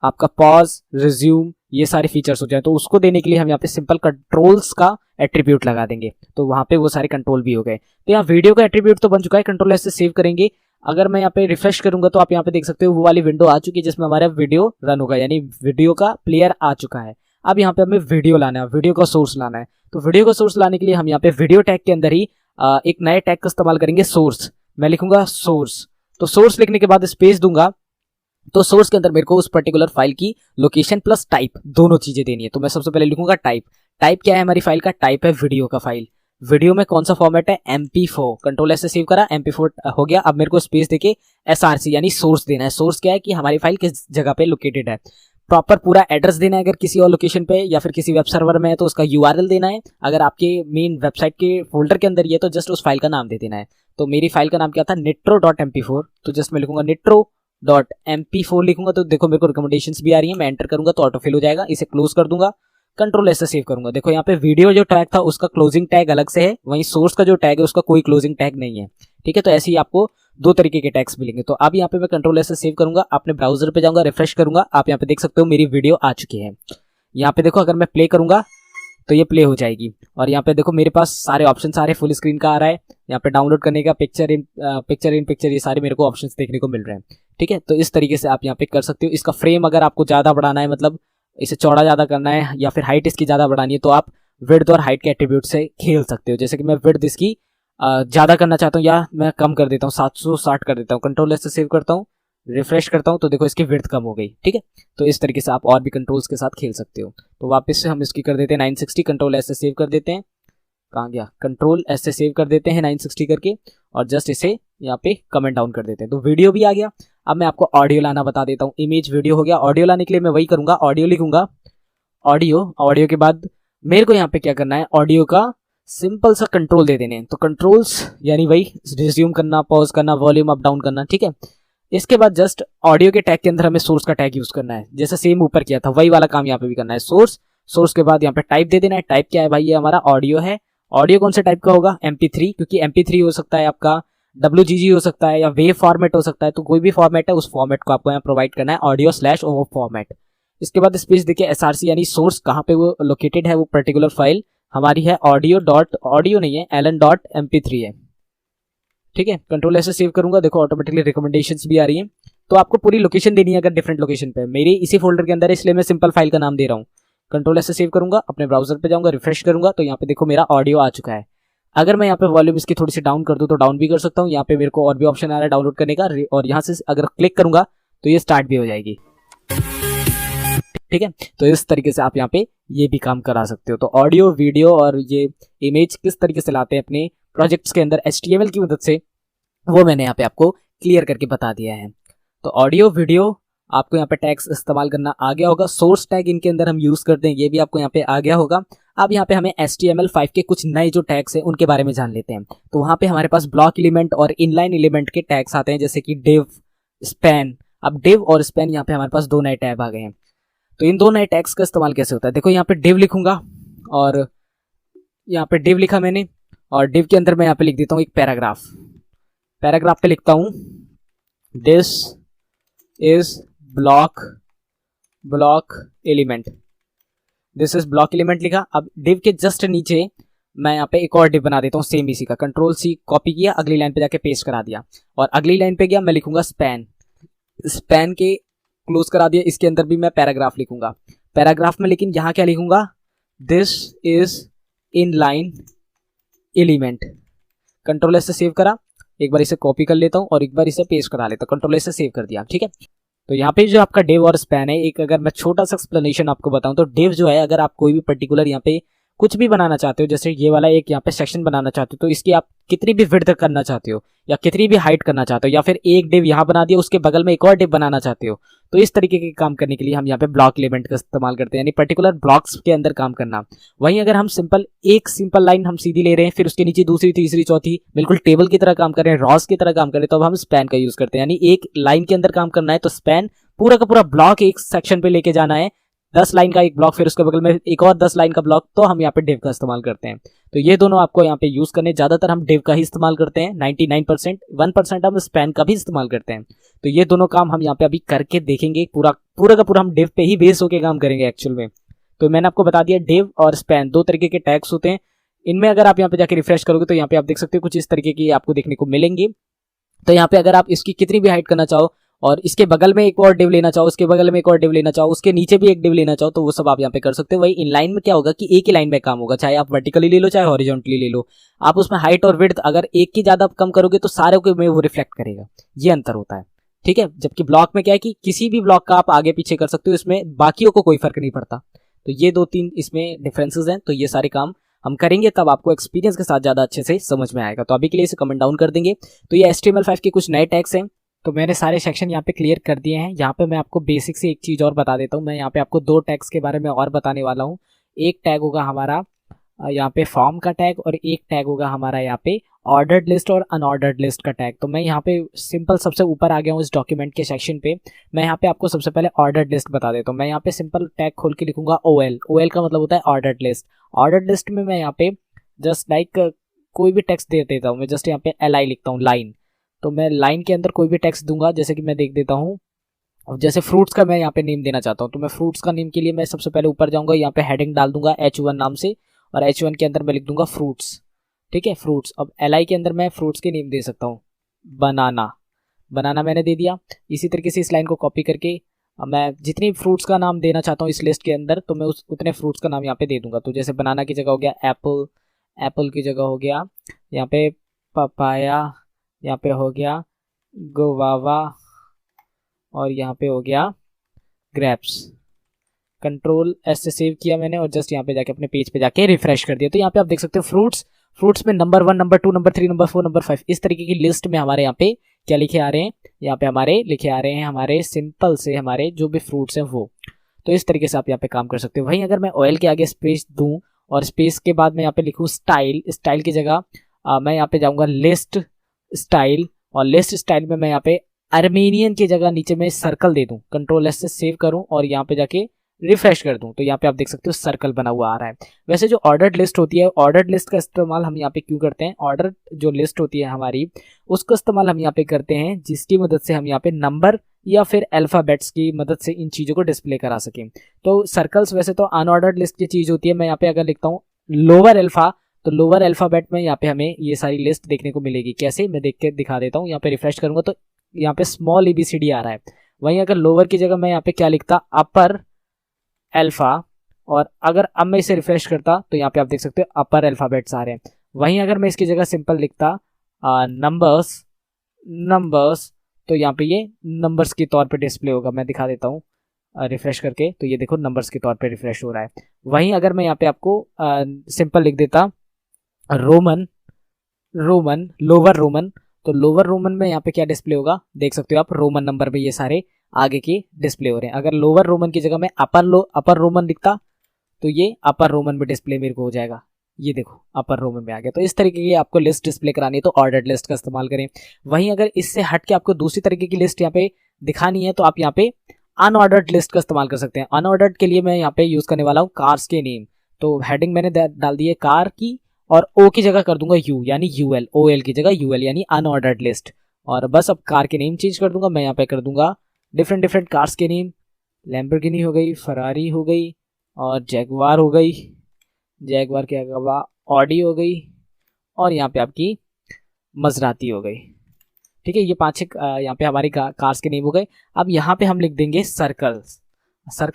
आपका पॉज, रिज्यूम, ये सारे फीचर्स हो जाए। तो उसको देने के लिए हम यहाँ पे सिंपल कंट्रोल्स का एट्रीब्यूट लगा देंगे, तो वहाँ पे वो सारे कंट्रोल भी हो गए। तो यहाँ वीडियो का एट्रीब्यूट तो बन चुका है, कंट्रोल एस से सेव करेंगे। अगर मैं यहाँ पे रिफ्रेश करूंगा तो आप यहाँ पे देख सकते हो वो वाली विंडो आ चुकी है जिसमें हमारा वीडियो रन होगा, यानी वीडियो का प्लेयर आ चुका है। अब यहाँ पे हमें वीडियो लाना है, वीडियो का सोर्स लाना है। तो वीडियो का सोर्स लाने के लिए हम यहाँ पे वीडियो टैग के अंदर ही एक नए टैग का इस्तेमाल करेंगे, सोर्स। मैं लिखूंगा सोर्स। तो सोर्स लिखने के बाद स्पेस दूंगा। तो सोर्स के अंदर मेरे को उस पर्टिकुलर फाइल की लोकेशन प्लस टाइप दोनों चीजें देनी है। तो मैं सबसे पहले लिखूंगा टाइप। टाइप क्या है हमारी फाइल का, टाइप है वीडियो का फाइल। वीडियो में कौन सा फॉर्मेट है, MP4। कंट्रोल एस से सेव करा, MP4 हो गया। अब मेरे को स्पेस देके SRC यानी सोर्स देना है। सोर्स क्या है कि हमारी फाइल किस जगह पे लोकेटेड है, प्रॉपर पूरा एड्रेस देना है। अगर किसी और लोकेशन पे या फिर किसी वेब सर्वर में है तो उसका URL देना है। अगर आपके मेन वेबसाइट के फोल्डर के अंदर ये तो जस्ट उस फाइल का नाम दे देना है। तो मेरी फाइल का नाम क्या था, netro.mp4। तो जस्ट मैं लिखूंगा netro.mp4 लिखूंगा। तो देखो मेरे को रिकमेंडेशंस भी आ रही है, मैं एंटर करूंगा तो ऑटोफिल हो जाएगा। इसे क्लोज कर दूंगा, कंट्रोल एस से सेव करूंगा। देखो यहाँ पे वीडियो जो टैग था उसका क्लोजिंग टैग अलग से है, वहीं सोर्स का जो टैग है उसका कोई क्लोजिंग टैग नहीं है। ठीक है, तो ऐसे ही आपको दो तरीके के टैग्स मिलेंगे। तो अब यहाँ पे मैं कंट्रोल एस से सेव करूंगा, अपने ब्राउजर पे जाऊंगा, रिफ्रेश करूंगा। आप यहाँ पे देख सकते हो मेरी वीडियो आ चुकी है। यहाँ पे देखो अगर मैं प्ले करूंगा तो ये प्ले हो जाएगी। और यहाँ पे देखो मेरे पास सारे ऑप्शन सारे फुल स्क्रीन का आ रहा है। यहाँ पे डाउनलोड करने का पिक्चर इन पिक्चर ये सारे मेरे को ऑप्शंस देखने को मिल रहे हैं। ठीक है, तो इस तरीके से आप यहाँ पे कर सकते हो। इसका फ्रेम अगर आपको ज़्यादा बढ़ाना है, मतलब इसे चौड़ा ज़्यादा करना है या फिर हाइट इसकी ज़्यादा बढ़ानी है, तो आप विड्थ और हाइट के एट्रीब्यूट से खेल सकते हो। जैसे कि मैं विड्थ इसकी ज़्यादा करना चाहता हूँ या मैं कम कर देता हूँ, 760 कर देता हूँ। कंट्रोल एस से सेव करता हूँ, रिफ्रेश करता हूँ तो देखो इसकी विड्थ कम हो गई। ठीक है, तो इस तरीके से आप और भी कंट्रोल्स के साथ खेल सकते हो। तो वापस से हम इसकी कर देते हैं 960, कंट्रोल एस से सेव कर देते हैं। कहाँ गया, कंट्रोल एस से सेव कर देते हैं 960 करके, और जस्ट इसे यहाँ पे कमेंट डाउन कर देते हैं। तो वीडियो भी आ गया। अब मैं आपको ऑडियो लाना बता देता हूँ। इमेज वीडियो हो गया, ऑडियो लाने के लिए मैं वही करूँगा, ऑडियो लिखूंगा। ऑडियो के बाद मेरे को यहाँ पे क्या करना है, ऑडियो का सिंपल सा कंट्रोल दे देने हैं। तो कंट्रोल्स यानी वही रिज्यूम करना, पॉज करना, वॉल्यूम अप डाउन करना। ठीक है, इसके बाद जस्ट ऑडियो के टैग के अंदर हमें सोर्स का टैग यूज करना है, जैसे सेम ऊपर किया था वही वाला काम यहाँ पे भी करना है। सोर्स के बाद यहाँ पे टाइप दे देना है। टाइप क्या है भाई, ये हमारा ऑडियो है। ऑडियो कौन से टाइप का होगा, MP3, क्योंकि MP3 हो सकता है आपका WGG हो सकता है या वेव फॉर्मेट हो सकता है। तो कोई भी फॉर्मेट है उस फॉर्मेट को आपको यहाँ प्रोवाइड करना है, ऑडियो/ओ फॉर्मेट। इसके बाद स्पेस देखिए SRC यानी सोर्स कहाँ पे वो लोकेटेड है, वो पर्टिकुलर फाइल हमारी है ऑडियो नहीं है, alan.mp3 है। ठीक है, कंट्रोल एस से सेव करूंगा। देखो ऑटोमेटिकली रिकमेंडेशंस भी आ रही हैं। तो आपको पूरी लोकेशन देनी है अगर डिफरेंट लोकेशन पे, मेरी इसी फोल्डर के अंदर है इसलिए मैं सिंपल फाइल का नाम दे रहा हूँ। कंट्रोल एस से सेव करूंगा, अपने ब्राउजर पे जाऊंगा, रिफ्रेश करूंगा तो यहाँ पे देखो मेरा ऑडियो आ चुका है। अगर मैं यहाँ पे वॉल्यूम इसकी थोड़ी सी डाउन कर दूँ तो डाउन भी कर सकता हूँ। यहाँ पे मेरे को और भी ऑप्शन आ रहा है डाउनलोड करने का, और यहाँ से अगर क्लिक करूंगा तो ये स्टार्ट भी हो जाएगी। ठीक है, तो इस तरीके से आप यहाँ पे ये भी काम करा सकते हो। तो ऑडियो, वीडियो और ये इमेज किस तरीके से लाते हैं अपने प्रोजेक्ट्स के अंदर HTML की मदद से, वो मैंने यहाँ पे आपको क्लियर करके बता दिया है। तो ऑडियो, वीडियो आपको यहाँ पे टैग्स इस्तेमाल करना आ गया होगा। सोर्स टैग इनके अंदर हम यूज करते हैं, ये भी आपको यहाँ पे आ गया होगा। अब यहाँ पे हमें HTML5 के कुछ नए जो टैग्स हैं उनके बारे में जान लेते हैं। तो वहाँ पे हमारे पास ब्लॉक एलिमेंट और इनलाइन एलिमेंट के टैग्स आते हैं, जैसे कि div, span। अब div और span यहाँ पे हमारे पास दो नए टैग आ गए हैं। तो इन दो नए टैग्स का इस्तेमाल कैसे होता है, देखो यहाँ पे div लिखूंगा और यहाँ पे div लिखा मैंने, और div के अंदर मैं यहाँ पे लिख देता हूँ एक पैराग्राफ पे लिखता हूँ this is block element, this is block element लिखा। अब div के जस्ट नीचे मैं यहाँ पे एक और div बना देता हूँ सेम इसी का, कंट्रोल C कॉपी किया, अगली लाइन पे जाके पेस्ट करा दिया, और अगली लाइन पे गया मैं लिखूंगा स्पैन के क्लोज करा दिया। इसके अंदर भी मैं पैराग्राफ लिखूंगा, पैराग्राफ में लेकिन यहाँ क्या लिखूंगा, this is in line element. Control S से सेव करा, एक बार इसे कॉपी कर लेता हूँ और एक बार इसे पेस्ट करा लेता हूँ, कंट्रोल से सेव कर दिया, ठीक है। तो यहाँ पे जो आपका डिव और स्पैन है, एक अगर मैं छोटा सा एक्सप्लेनेशन आपको बताऊं तो डिव जो है, अगर आप कोई भी पर्टिकुलर यहाँ पे कुछ भी बनाना चाहते हो, जैसे ये वाला एक यहाँ पे सेक्शन बनाना चाहते हो, तो इसकी आप कितनी भी विड्थ करना चाहते हो या कितनी भी हाइट करना चाहते हो, या फिर एक डिव यहाँ बना दिया उसके बगल में एक और डिव बनाना चाहते हो, तो इस तरीके के काम करने के लिए हम यहाँ पे ब्लॉक एलिमेंट का इस्तेमाल करते हैं, यानी पर्टिकुलर ब्लॉक्स के अंदर काम करना। वहीं अगर हम एक सिंपल लाइन हम सीधी ले रहे हैं, फिर उसके नीचे दूसरी तीसरी चौथी बिल्कुल टेबल की तरह काम कर रहे हैं, रॉस की तरह काम कर रहे हैं, तो अब हम स्पैन का यूज करते हैं। यानी एक लाइन के अंदर काम करना है तो स्पैन पूरा का पूरा ब्लॉक एक सेक्शन पे लेके जाना है, 10 लाइन का एक ब्लॉक, फिर उसके बगल में एक और 10 लाइन का ब्लॉक, तो हम यहाँ पे डिव का इस्तेमाल करते हैं। तो ये दोनों आपको यहाँ पे यूज करने, ज्यादातर हम डिव का ही इस्तेमाल करते हैं 99%, 1% हम स्पैन का भी इस्तेमाल करते हैं। तो ये दोनों काम हम यहाँ पे अभी करके देखेंगे, पूरा का पूरा हम डिव पे ही बेस होके काम करेंगे एक्चुअल में। तो मैंने आपको बता दिया डिव और स्पैन दो तरीके के टैग्स होते हैं। इनमें अगर आप यहाँ पे जाके रिफ्रेश करोगे तो यहाँ पे आप देख सकते हो कुछ इस तरीके की आपको देखने को मिलेंगी। तो यहाँ पे अगर आप इसकी कितनी भी हाइट करना चाहो और इसके बगल में एक और डिव लेना चाहो, उसके बगल में एक और डिव लेना चाहो, उसके नीचे भी एक डिव लेना चाहो, तो वो सब आप यहाँ पे कर सकते हो। वही इन लाइन में क्या होगा कि एक ही लाइन में काम होगा, चाहे आप वर्टिकली ले लो चाहे हॉरिजॉन्टली ले लो, आप उसमें हाइट और विड्थ अगर एक की ज्यादा कम करोगे तो सारे को में वो रिफ्लेक्ट करेगा, ये अंतर होता है, ठीक है। जबकि ब्लॉक में क्या है कि किसी भी ब्लॉक का आप आगे पीछे कर सकते हो, इसमें बाकियों को कोई फर्क नहीं पड़ता। तो ये 2-3 इसमें डिफरेंसेस हैं। तो ये सारे काम हम करेंगे तब आपको एक्सपीरियंस के साथ ज़्यादा अच्छे से समझ में आएगा। तो अभी के लिए इसे कमेंट डाउन कर देंगे। तो ये HTML5 के कुछ नए टैग्स हैं। तो मैंने सारे सेक्शन यहाँ पे क्लियर कर दिए हैं। यहाँ पे मैं आपको बेसिक से एक चीज़ और बता देता हूँ। मैं यहाँ पे आपको 2 टैग्स के बारे में और बताने वाला हूँ। एक टैग होगा हमारा यहाँ पे फॉर्म का टैग और एक टैग होगा हमारा यहाँ पे ऑर्डर्ड लिस्ट और अनऑर्डर्ड लिस्ट का टैग। तो मैं यहाँ पे सिंपल सबसे ऊपर आ गया हूँ इस डॉक्यूमेंट के सेक्शन पे। मैं यहाँ पे आपको सबसे पहले ऑर्डर्ड लिस्ट बता देता हूँ। मैं यहाँ पे सिंपल टैग खोल के लिखूंगा OL। OL का मतलब होता है ऑर्डर्ड लिस्ट। ऑर्डर्ड लिस्ट में मैं यहाँ पे जस्ट लाइक कोई भी टेक्स्ट दे देता हूँ। मैं जस्ट यहाँ पे LI लिखता हूँ, लाइन। तो मैं लाइन के अंदर कोई भी टेक्स्ट दूंगा, जैसे कि मैं देख देता हूँ। अब जैसे फ्रूट्स का मैं यहाँ पे नेम देना चाहता हूँ, तो मैं फ्रूट्स का नेम के लिए मैं सबसे पहले ऊपर जाऊँगा, यहाँ पे हेडिंग डाल दूंगा H1 नाम से, और H1 के अंदर मैं लिख दूंगा फ्रूट्स, ठीक है, फ्रूट्स। अब LI के अंदर मैं फ्रूट्स के नेम दे सकता हूँ, बनाना मैंने दे दिया। इसी तरीके से इस लाइन को कॉपी करके अब मैं जितनी फ्रूट्स का नाम देना चाहता हूँ इस लिस्ट के अंदर, तो मैं उतने फ्रूट्स का नाम यहाँ पे दे दूंगा। तो जैसे बनाना की जगह हो गया एप्पल, एप्पल की जगह हो गया यहाँ पे पपाया, यहाँ पे हो गया गुवावा, और यहाँ पे हो गया ग्रेप्स। कंट्रोल S से सेव किया मैंने और जस्ट यहाँ पे जाके अपने पेज पे जाके रिफ्रेश कर दिया। तो यहाँ पे आप देख सकते हो फ्रूट्स में number 1, number 2, number 3, number 4, number 5 इस तरीके की लिस्ट में हमारे यहाँ पे क्या लिखे आ रहे हैं, यहाँ पे हमारे लिखे आ रहे हैं हमारे सिंपल से हमारे जो भी फ्रूट्स हैं वो। तो इस तरीके से आप यहाँ पे काम कर सकते हो। वहीं अगर मैं ऑयल के आगे स्पेस दूँ और स्पेस के बाद मैं यहाँ पे लिखूँ स्टाइल की जगह मैं यहाँ पे जाऊँगा लिस्ट स्टाइल, और लिस्ट स्टाइल में मैं यहाँ पे आर्मेनियन की जगह नीचे में सर्कल दे दूँ, कंट्रोल S से सेव करूँ और यहाँ पे जाके रिफ्रेश कर दूं, तो यहाँ पे आप देख सकते हो सर्कल बना हुआ आ रहा है। वैसे जो ऑर्डर्ड लिस्ट होती है, ऑर्डर्ड लिस्ट का इस्तेमाल हम यहाँ पे क्यों करते हैं, ऑर्डर जो लिस्ट होती है हमारी उसका इस्तेमाल हम यहाँ पे करते हैं जिसकी मदद से हम यहाँ पे नंबर या फिर अल्फाबेट्स की मदद से इन चीज़ों को डिस्प्ले करा सकें। तो सर्कल्स वैसे तो अनऑर्डर्ड लिस्ट की चीज़ होती है। मैं यहाँ पे अगर लिखता हूँ लोअर अल्फा, तो लोअर अल्फाबेट में यहाँ पे हमें ये सारी लिस्ट देखने को मिलेगी। कैसे, मैं देख के दिखा देता हूँ। यहाँ पे रिफ्रेश करूंगा तो यहाँ पे स्मॉल ABCD आ रहा है। वहीं अगर लोअर की जगह मैं यहाँ पे क्या लिखता, अपर अल्फा, और अगर अब मैं इसे रिफ्रेश करता तो यहाँ पे आप देख सकते हो अपर अल्फाबेट्स आ रहे हैं। वहीं अगर मैं इसकी जगह सिंपल लिखता नंबर्स, तो यहाँ पे ये नंबर्स के तौर पे डिस्प्ले होगा। मैं दिखा देता हूँ रिफ्रेश करके, तो ये देखो नंबर्स के तौर पे रिफ्रेश हो रहा है। वहीं अगर मैं यहाँ पे आपको सिंपल लिख देता रोमन लोअर रोमन, तो लोअर रोमन में यहाँ पे क्या डिस्प्ले होगा, देख सकते हो आप रोमन नंबर में ये सारे आगे के डिस्प्ले हो रहे हैं। अगर लोअर रोमन की जगह में अपर रोमन लिखता तो ये अपर रोमन में डिस्प्ले मेरे को हो जाएगा। ये देखो अपर रोमन में आ गया। तो इस तरीके की आपको लिस्ट डिस्प्ले करानी है तो ऑर्डर्ड लिस्ट का इस्तेमाल करें। वहीं अगर इससे हट के आपको दूसरी तरीके की लिस्ट यहाँ पे दिखानी है तो आप यहाँ पे अनऑर्डर्ड लिस्ट का इस्तेमाल कर सकते हैं। अनऑर्डर्ड के लिए मैं यहाँ पे यूज करने वाला हूँ कार्स के नेम। तो हेडिंग मैंने डाल दी है कार की, और O की जगह कर दूंगा U यानी UL, OL की जगह UL यानी अनऑर्डर्ड लिस्ट। और बस अब कार के नेम चेंज कर दूंगा। मैं यहाँ पे कर दूंगा डिफरेंट कार्स के नेम, लैम्बोर्गिनी हो गई, फरारी हो गई, और जैगवार हो गई, जैगवार के अलावा ऑडी हो गई, और यहाँ पे आपकी मजराती हो गई। ठीक है, ये 5-6 यहाँ पे हमारी कार्स के नेम हो गए। अब यहाँ पे हम लिख देंगे सर्कल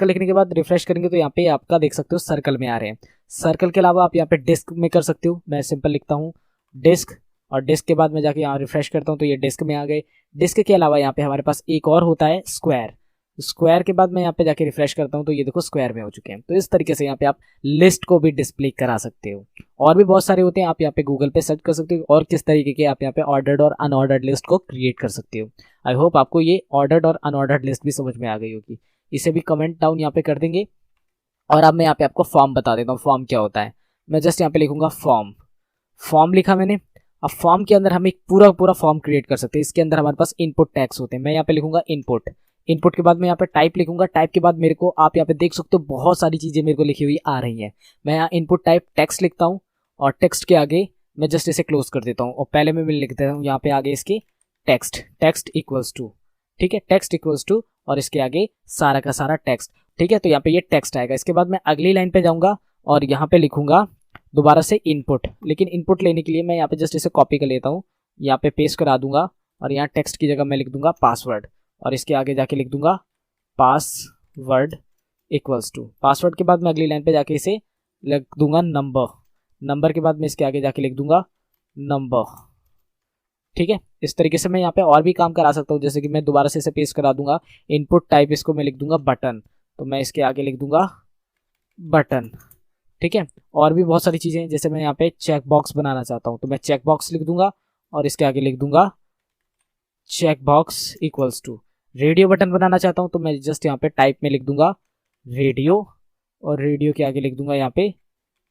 लिखने के बाद रिफ्रेश करेंगे तो यहाँ पे आपका देख सकते हो सर्कल में आ रहे हैं। सर्कल के अलावा आप यहाँ पे डिस्क में कर सकते हो। मैं सिंपल लिखता हूँ डिस्क, और डिस्क के बाद मैं जाके यहाँ रिफ्रेश करता हूँ तो ये डिस्क में आ गए। डिस्क के अलावा यहाँ पे हमारे पास एक और होता है स्क्वायर। स्क्वायर के बाद मैं यहाँ पे जाके रिफ्रेश करता हूँ तो ये देखो स्क्वायर में हो चुके हैं। तो इस तरीके से यहाँ पे आप लिस्ट को भी डिस्प्ले करा सकते हो। और भी बहुत सारे होते हैं, आप यहाँ पे गूगल पे सर्च कर सकते हो और किस तरीके के आप यहाँ पे ऑर्डर्ड और अनऑर्डर्ड लिस्ट को क्रिएट कर सकते हो। आई होप आपको ये ऑर्डर्ड और अनऑर्डर्ड लिस्ट भी समझ में आ गई होगी। इसे भी कमेंट डाउन यहाँ पे कर देंगे। और अब मैं यहाँ पे आपको फॉर्म बता देता हूँ फॉर्म क्या होता है। मैं जस्ट यहाँ पे लिखूंगा फॉर्म। फॉर्म लिखा मैंने। अब फॉर्म के अंदर हम एक पूरा फॉर्म क्रिएट कर सकते हैं। इसके अंदर हमारे पास इनपुट टैग्स होते हैं। मैं यहाँ पे लिखूंगा इनपुट। इनपुट के बाद मैं यहाँ पे टाइप लिखूंगा। टाइप के बाद मेरे को आप यहाँ पे देख सकते हो बहुत सारी चीजें मेरे को लिखी हुई आ रही हैं। मैं यहाँ इनपुट टाइप टेक्स्ट लिखता हूँ और टेक्स्ट के आगे मैं जस्ट इसे क्लोज कर देता हूँ और पहले मैं लिख देता हूँ यहाँ पे आगे इसके टेक्स्ट इक्वल्स टू। ठीक है, टेक्स्ट इक्वल्स टू और इसके आगे सारा का सारा टेक्स्ट। ठीक है, तो यहाँ पे ये टेक्स्ट आएगा। इसके बाद मैं अगली लाइन पे जाऊंगा और यहाँ पे लिखूंगा दोबारा से इनपुट। लेकिन इनपुट लेने के लिए मैं यहाँ पे जस्ट इसे कॉपी कर लेता हूँ, यहाँ पे पेस्ट करा दूंगा और यहाँ टेक्स्ट की जगह मैं लिख दूंगा पासवर्ड और इसके आगे जाके लिख दूंगा पासवर्ड इक्वल्स टू। पासवर्ड के बाद मैं अगली लाइन पे जाके इसे लिख दूंगा नंबर। नंबर के बाद मैं इसके आगे जाके लिख दूंगा नंबर। ठीक है, इस तरीके से मैं यहाँ पे और भी काम करा सकता हूँ। जैसे कि मैं दोबारा से इसे पेस्ट करा दूंगा। इनपुट टाइप इसको मैं लिख दूंगा बटन, तो मैं इसके आगे लिख दूंगा बटन। ठीक है, और भी बहुत सारी चीज़ें हैं। जैसे मैं यहाँ पे चेक बॉक्स बनाना चाहता हूँ तो मैं चेक बॉक्स लिख दूंगा और इसके आगे लिख दूंगा check box equals to. Radio button बनाना चाहता हूँ तो मैं जस्ट यहाँ पे टाइप में लिख दूंगा रेडियो और रेडियो के आगे लिख दूंगा यहाँ पे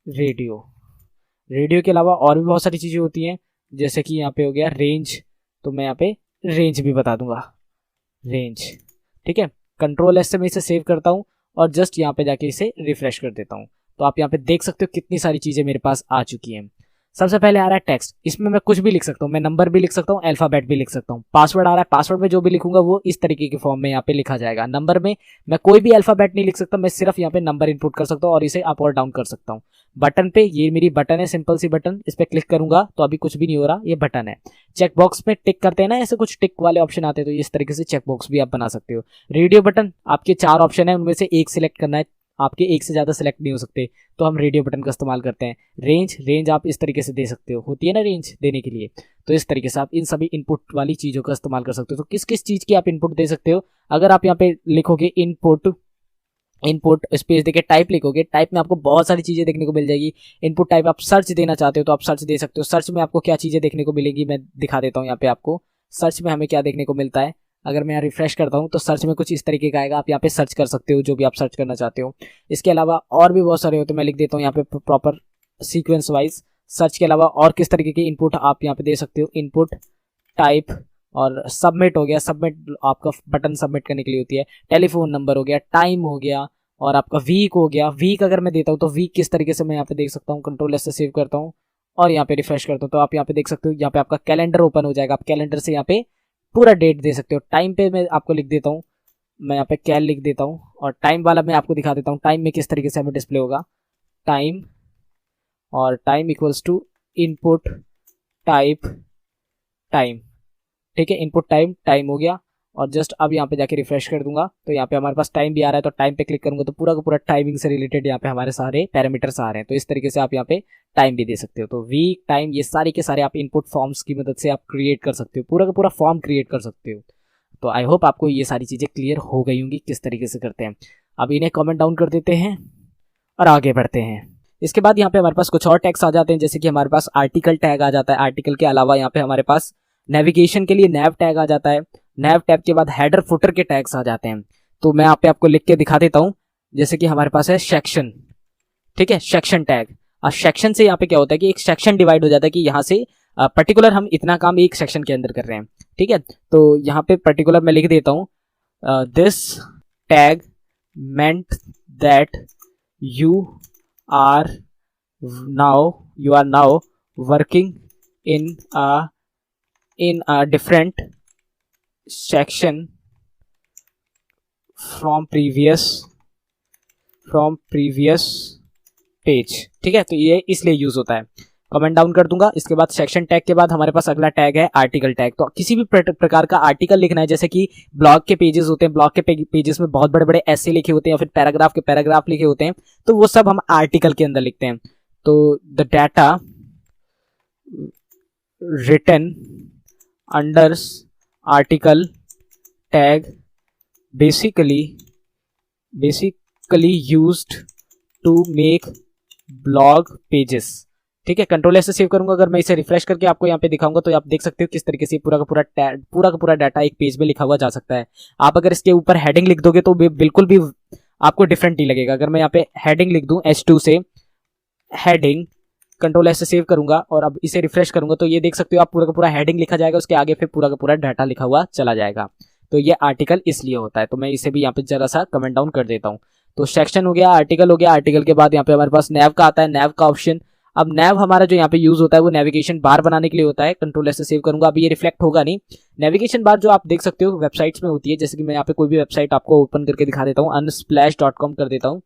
रेडियो। रेडियो के अलावा और भी बहुत सारी चीज़ें होती हैं, जैसे कि यहाँ पे हो गया रेंज, तो मैं यहाँ पे रेंज भी बता दूंगा रेंज। ठीक है, कंट्रोल एस से मैं इसे सेव करता हूँ और जस्ट यहाँ पे जाके इसे रिफ्रेश कर देता हूँ। तो आप यहाँ पे देख सकते हो कितनी सारी चीज़ें मेरे पास आ चुकी हैं। सबसे पहले आ रहा है टेक्स्ट। इसमें मैं कुछ भी लिख सकता हूँ, मैं नंबर भी लिख सकता हूँ, अल्फाबेट भी लिख सकता हूँ। पासवर्ड आ रहा है, पासवर्ड में जो भी लिखूंगा वो इस तरीके के फॉर्म में यहाँ पे लिखा जाएगा। नंबर में मैं कोई भी अल्फाबेट नहीं लिख सकता, मैं सिर्फ यहाँ पे नंबर इनपुट कर सकता हूँ और इसे अप और डाउन कर सकता हूँ। बटन पे, ये मेरी बटन है, सिंपल सी बटन, इस पर क्लिक करूंगा तो अभी कुछ भी नहीं हो रहा, ये बटन है। चेक बॉक्स में टिक करते हैं ना, ऐसे कुछ टिक वाले ऑप्शन आते हैं, तो इस तरीके से चेक बॉक्स भी आप बना सकते हो। रेडियो बटन, आपके 4 ऑप्शन है, उनमें से एक सिलेक्ट करना है, आपके एक से ज़्यादा सेलेक्ट नहीं हो सकते, तो हम रेडियो बटन का इस्तेमाल करते हैं। रेंज आप इस तरीके से दे सकते हो, होती है ना रेंज देने के लिए, तो इस तरीके से आप इन सभी इनपुट वाली चीज़ों का इस्तेमाल कर सकते हो। तो किस किस चीज़ की आप इनपुट दे सकते हो, अगर आप यहाँ पे लिखोगे इनपुट स्पेस देके टाइप लिखोगे, टाइप में आपको बहुत सारी चीज़ें देखने को मिल जाएगी। इनपुट टाइप आप सर्च देना चाहते हो तो आप सर्च दे सकते हो। सर्च में आपको क्या चीज़ें देखने को मिलेगी मैं दिखा देता हूँ यहाँ पे आपको। सर्च में हमें क्या देखने को मिलता है, अगर मैं यहाँ रिफ्रेश करता हूँ तो सर्च में कुछ इस तरीके का आएगा, आप यहाँ पे सर्च कर सकते हो जो भी आप सर्च करना चाहते हो। इसके अलावा और भी बहुत सारे होते हैं, मैं लिख देता हूँ यहाँ पे प्रॉपर सीक्वेंस वाइज। सर्च के अलावा और किस तरीके की इनपुट आप यहाँ पे दे सकते हो, इनपुट टाइप और सबमिट हो गया, सबमिट आपका बटन सबमिट करने के लिए होती है। टेलीफोन नंबर हो गया, टाइम हो गया और आपका वीक हो गया। वीक अगर मैं देता हूँ तो वीक किस तरीके से मैं यहाँ पे देख सकता हूँ, कंट्रोल एस से सेव करता हूँ और यहाँ पे रिफ्रेश करता हूँ तो आप यहाँ पे देख सकते हो, यहाँ पे आपका कैलेंडर ओपन हो जाएगा। आप कैलेंडर से यहाँ पे पूरा डेट दे सकते हो। टाइम पे मैं आपको लिख देता हूँ, मैं यहाँ पे कैल लिख देता हूँ और टाइम वाला मैं आपको दिखा देता हूँ टाइम में किस तरीके से हमें डिस्प्ले होगा। टाइम और time equals to input type time. ठीक है, इनपुट टाइम हो गया और जस्ट अब यहाँ पे जाके रिफ्रेश कर दूंगा तो यहाँ पे हमारे पास टाइम भी आ रहा है। तो टाइम पे क्लिक करूंगा तो पूरा का पूरा टाइमिंग से रिलेटेड यहाँ पे हमारे सारे पैरामीटर्स आ रहे हैं। तो इस तरीके से आप यहाँ पे टाइम भी दे सकते हो। तो वीक, टाइम, ये सारे के सारे आप इनपुट फॉर्म्स की मदद से आप क्रिएट कर सकते हो, पूरा का पूरा फॉर्म क्रिएट कर सकते हो। तो आई होप आपको ये सारी चीज़ें क्लियर हो गई होंगी किस तरीके से करते हैं। अब इन्हें कमेंट डाउन कर देते हैं और आगे बढ़ते हैं। इसके बाद यहाँ पे हमारे पास कुछ और टैग्स आ जाते हैं, जैसे कि हमारे पास आर्टिकल टैग आ जाता है। आर्टिकल के अलावा यहाँ पे हमारे पास नेविगेशन के लिए नैव टैग आ जाता है। नैव टैग के बाद हेडर फुटर के टैग्स आ जाते हैं। तो मैं यहाँ पे आपको लिख के दिखा देता हूँ, जैसे कि हमारे पास है सेक्शन। ठीक है, सेक्शन टैग। और सेक्शन से यहाँ पे क्या होता है कि एक सेक्शन डिवाइड हो जाता है कि यहाँ से पर्टिकुलर हम इतना काम एक सेक्शन के अंदर कर रहे हैं। ठीक है, तो यहाँ पे पर्टिकुलर मैं लिख देता हूँ this statement that you are now working in a different section from previous page. ठीक है, तो ये इसलिए यूज होता है। कमेंट डाउन कर दूंगा। इसके बाद सेक्शन टैग के बाद हमारे पास अगला टैग है आर्टिकल टैग। तो किसी भी प्रकार का आर्टिकल लिखना है, जैसे कि ब्लॉग के पेजेस होते हैं, ब्लॉग के पेजेस में बहुत बड़े बड़े ऐसे लिखे होते हैं या फिर पैराग्राफ के पैराग्राफ लिखे होते हैं, तो वो सब हम आर्टिकल के अंदर लिखते हैं। तो the data written under article tag basically used to make blog pages। ठीक है, कंट्रोल ऐसे सेव करूंगा। अगर मैं इसे रिफ्रेश करके आपको यहाँ पे दिखाऊंगा तो आप देख सकते हो किस तरीके से पूरा का पूरा डाटा एक पेज में लिखा हुआ जा सकता है। आप अगर इसके ऊपर हेडिंग लिख दोगे तो बिल्कुल भी आपको डिफरेंट नहीं लगेगा। अगर मैं यहाँ पे हेडिंग लिख दूं H2 से हेडिंग, कंट्रोल ऐसे सेव करूंगा और अब इसे रिफ्रेश करूंगा तो ये देख सकते हो आप पूरा का पूरा हेडिंग लिखा जाएगा, उसके आगे फिर पूरा का पूरा डाटा लिखा हुआ चला जाएगा। तो ये आर्टिकल इसलिए होता है। तो मैं इसे भी यहाँ पे जरा सा कमेंट डाउन कर देता हूँ। तो सेक्शन हो गया, आर्टिकल हो गया। आर्टिकल के बाद यहाँ पे हमारे पास नैव का आता है, नैव का ऑप्शन। अब नैव हमारा जो यहाँ पे यूज होता है वो नेविगेशन बार बनाने के लिए होता है। कंट्रोल ऐसे सेव करूंगा, अभी ये रिफ्लेक्ट होगा नहीं। नेविगेशन बार जो आप देख सकते हो वेबसाइट्स में होती है, जैसे कि मैं यहाँ पे कोई भी वेबसाइट आपको ओपन करके दिखा देता हूँ, unsplash.com कर देता हूँ।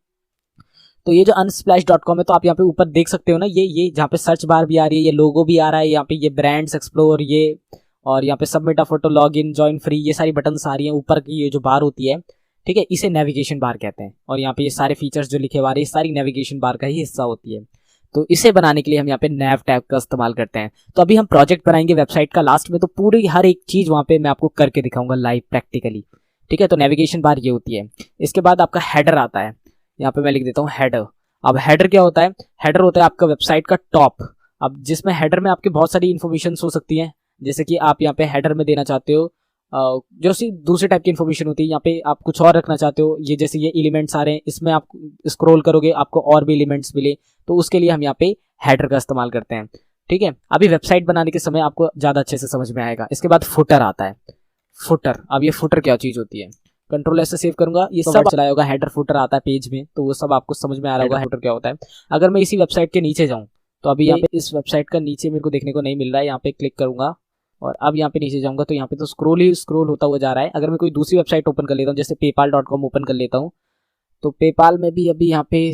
तो ये जो unsplash.com है तो आप यहाँ पे ऊपर देख सकते हो ना, ये जहाँ पे सर्च बार भी आ रही है, ये लोगो भी आ रहा है, यहाँ पे ये ब्रांड्स एक्सप्लोर, ये और यहाँ पे submit a photo, log in, join free, ये सारी बटन्स आ रही हैं ऊपर की। ये जो बार होती है, ठीक है, इसे नेविगेशन बार कहते हैं। और यहाँ पे ये सारे फीचर्स जो लिखे हुए आ रहे हैं सारी नेविगेशन बार का ही हिस्सा होती है। तो इसे बनाने के लिए हम यहाँ पे नैव टैब का इस्तेमाल करते हैं। तो अभी हम प्रोजेक्ट बनाएंगे वेबसाइट का लास्ट में, तो पूरी हर एक चीज वहाँ पे मैं आपको करके दिखाऊंगा लाइव प्रैक्टिकली। ठीक है, तो नेविगेशन बार ये होती है। इसके बाद आपका हेडर आता है, यहाँ पे मैं लिख देता हूँ हेडर। अब हेडर क्या होता है? हेडर होता है आपका वेबसाइट का टॉप। अब जिसमें हेडर में आपकी बहुत सारी इन्फॉर्मेशन हो सकती है, जैसे कि आप यहाँ पे हेडर में देना चाहते हो जो सी दूसरे टाइप की इन्फॉर्मेशन होती है, यहाँ पे आप कुछ और रखना चाहते हो, ये जैसे ये एलिमेंट्स आ रहे हैं, इसमें आप स्क्रॉल करोगे आपको और भी एलिमेंट्स मिले, तो उसके लिए हम यहाँ पे हेडर का इस्तेमाल करते हैं। ठीक है, अभी वेबसाइट बनाने के समय आपको ज्यादा अच्छे से समझ में आएगा। इसके बाद फुटर आता है। फुटर, अब ये फुटर क्या चीज होती है? कंट्रोल ऐसे सेव करूंगा, ये सब चलाया होगा। हेडर फुटर आता है पेज में, तो वो सब आपको समझ में आ रहा होगा फुटर क्या होता है। अगर मैं इसी वेबसाइट के नीचे जाऊँ तो अभी यहाँ पे इस वेबसाइट का नीचे मेरे को देखने को नहीं मिल रहा है, यहाँ पे क्लिक करूंगा और अब यहाँ पे नीचे जाऊंगा तो यहाँ पे तो स्क्रॉल ही स्क्रॉल होता हुआ जा रहा है। अगर मैं कोई दूसरी वेबसाइट ओपन कर लेता हूँ, जैसे paypal.com ओपन कर लेता हूँ, तो पेपाल में भी अभी यहाँ पे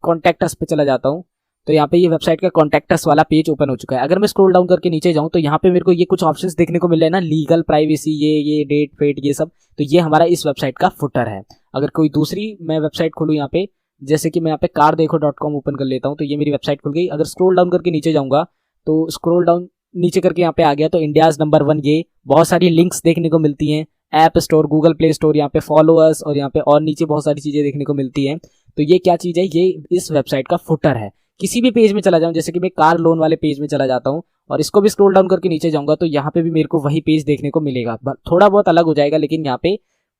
कॉन्टैक्ट अस पे चला जाता हूँ, तो यहाँ पे ये वेबसाइट का कॉन्टैक्ट अस वाला पेज ओपन हो चुका है। अगर मैं स्क्रॉल डाउन करके नीचे जाऊँ तो यहाँ पे मेरे को ये कुछ ऑप्शंस देखने को मिल रहे हैं ना, लीगल, प्राइवेसी, ये डेट फेट, ये सब, तो ये हमारा इस वेबसाइट का फुटर है। अगर कोई दूसरी मैं वेबसाइट खोलूँ यहाँ पे, जैसे कि मैं यहाँ पे cardekho.com ओपन कर लेता हूँ, तो ये मेरी वेबसाइट खुल गई। अगर स्क्रॉल डाउन करके नीचे जाऊँगा तो स्क्रॉल डाउन नीचे करके यहाँ पे आ गया तो इंडियाज नंबर 1, ये बहुत सारी लिंक्स देखने को मिलती हैं, app store, Google play store, यहाँ पे फॉलोअर्स और यहाँ पे और नीचे बहुत सारी चीजें देखने को मिलती हैं। तो ये क्या चीज है? ये इस वेबसाइट का फुटर है। किसी भी पेज में चला जाऊं, जैसे कि मैं कार लोन वाले पेज में चला जाता हूँ और इसको भी स्क्रॉल डाउन करके नीचे जाऊंगा तो यहाँ पे भी मेरे को वही पेज देखने को मिलेगा, थोड़ा बहुत अलग हो जाएगा, लेकिन यहाँ पे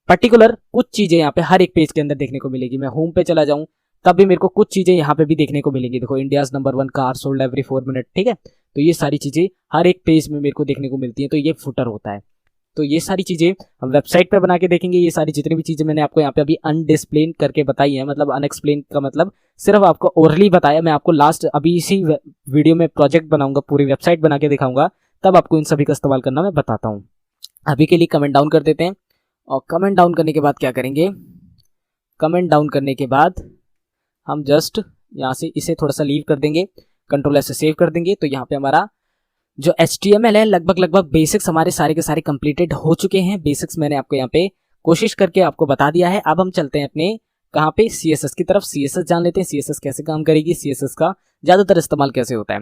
पर्टिकुलर कुछ चीजें यहाँ पे हर एक पेज के अंदर देखने को मिलेगी। मैं होम पे चला जाऊँ तब भी मेरे को कुछ चीजें यहाँ पे भी देखने को मिलेंगी। देखो, India's number 1 car sold every 4 minute, ठीक है, तो ये सारी चीजें हर एक पेज में मेरे को देखने को मिलती हैं, तो ये फुटर होता है। तो ये सारी चीजें हम वेबसाइट पे बना के देखेंगे। ये सारी जितनी भी चीजें मैंने आपको यहाँ पे अभी अनडिस्प्लेन करके बताई है, मतलब अनएक्सप्लेन का मतलब सिर्फ आपको ओरली बताया, मैं आपको लास्ट अभी इसी वीडियो में प्रोजेक्ट बनाऊंगा, पूरी वेबसाइट बना के दिखाऊंगा, तब आपको इन सभी का इस्तेमाल करना मैं बताता हूँ। अभी के लिए कमेंट डाउन कर देते हैं और कमेंट डाउन करने के बाद क्या करेंगे? कमेंट डाउन करने के बाद हम जस्ट यहाँ से इसे थोड़ा सा लीव कर देंगे, कंट्रोल ऐसे सेव कर देंगे। तो यहाँ पे हमारा जो HTML है लगभग बेसिक्स हमारे सारे के सारे कंप्लीटेड हो चुके हैं। बेसिक्स मैंने आपको यहाँ पे कोशिश करके आपको बता दिया है। अब हम चलते हैं अपने कहाँ पे CSS की तरफ। CSS जान लेते हैं, CSS कैसे काम करेगी, CSS का ज़्यादातर इस्तेमाल कैसे होता है।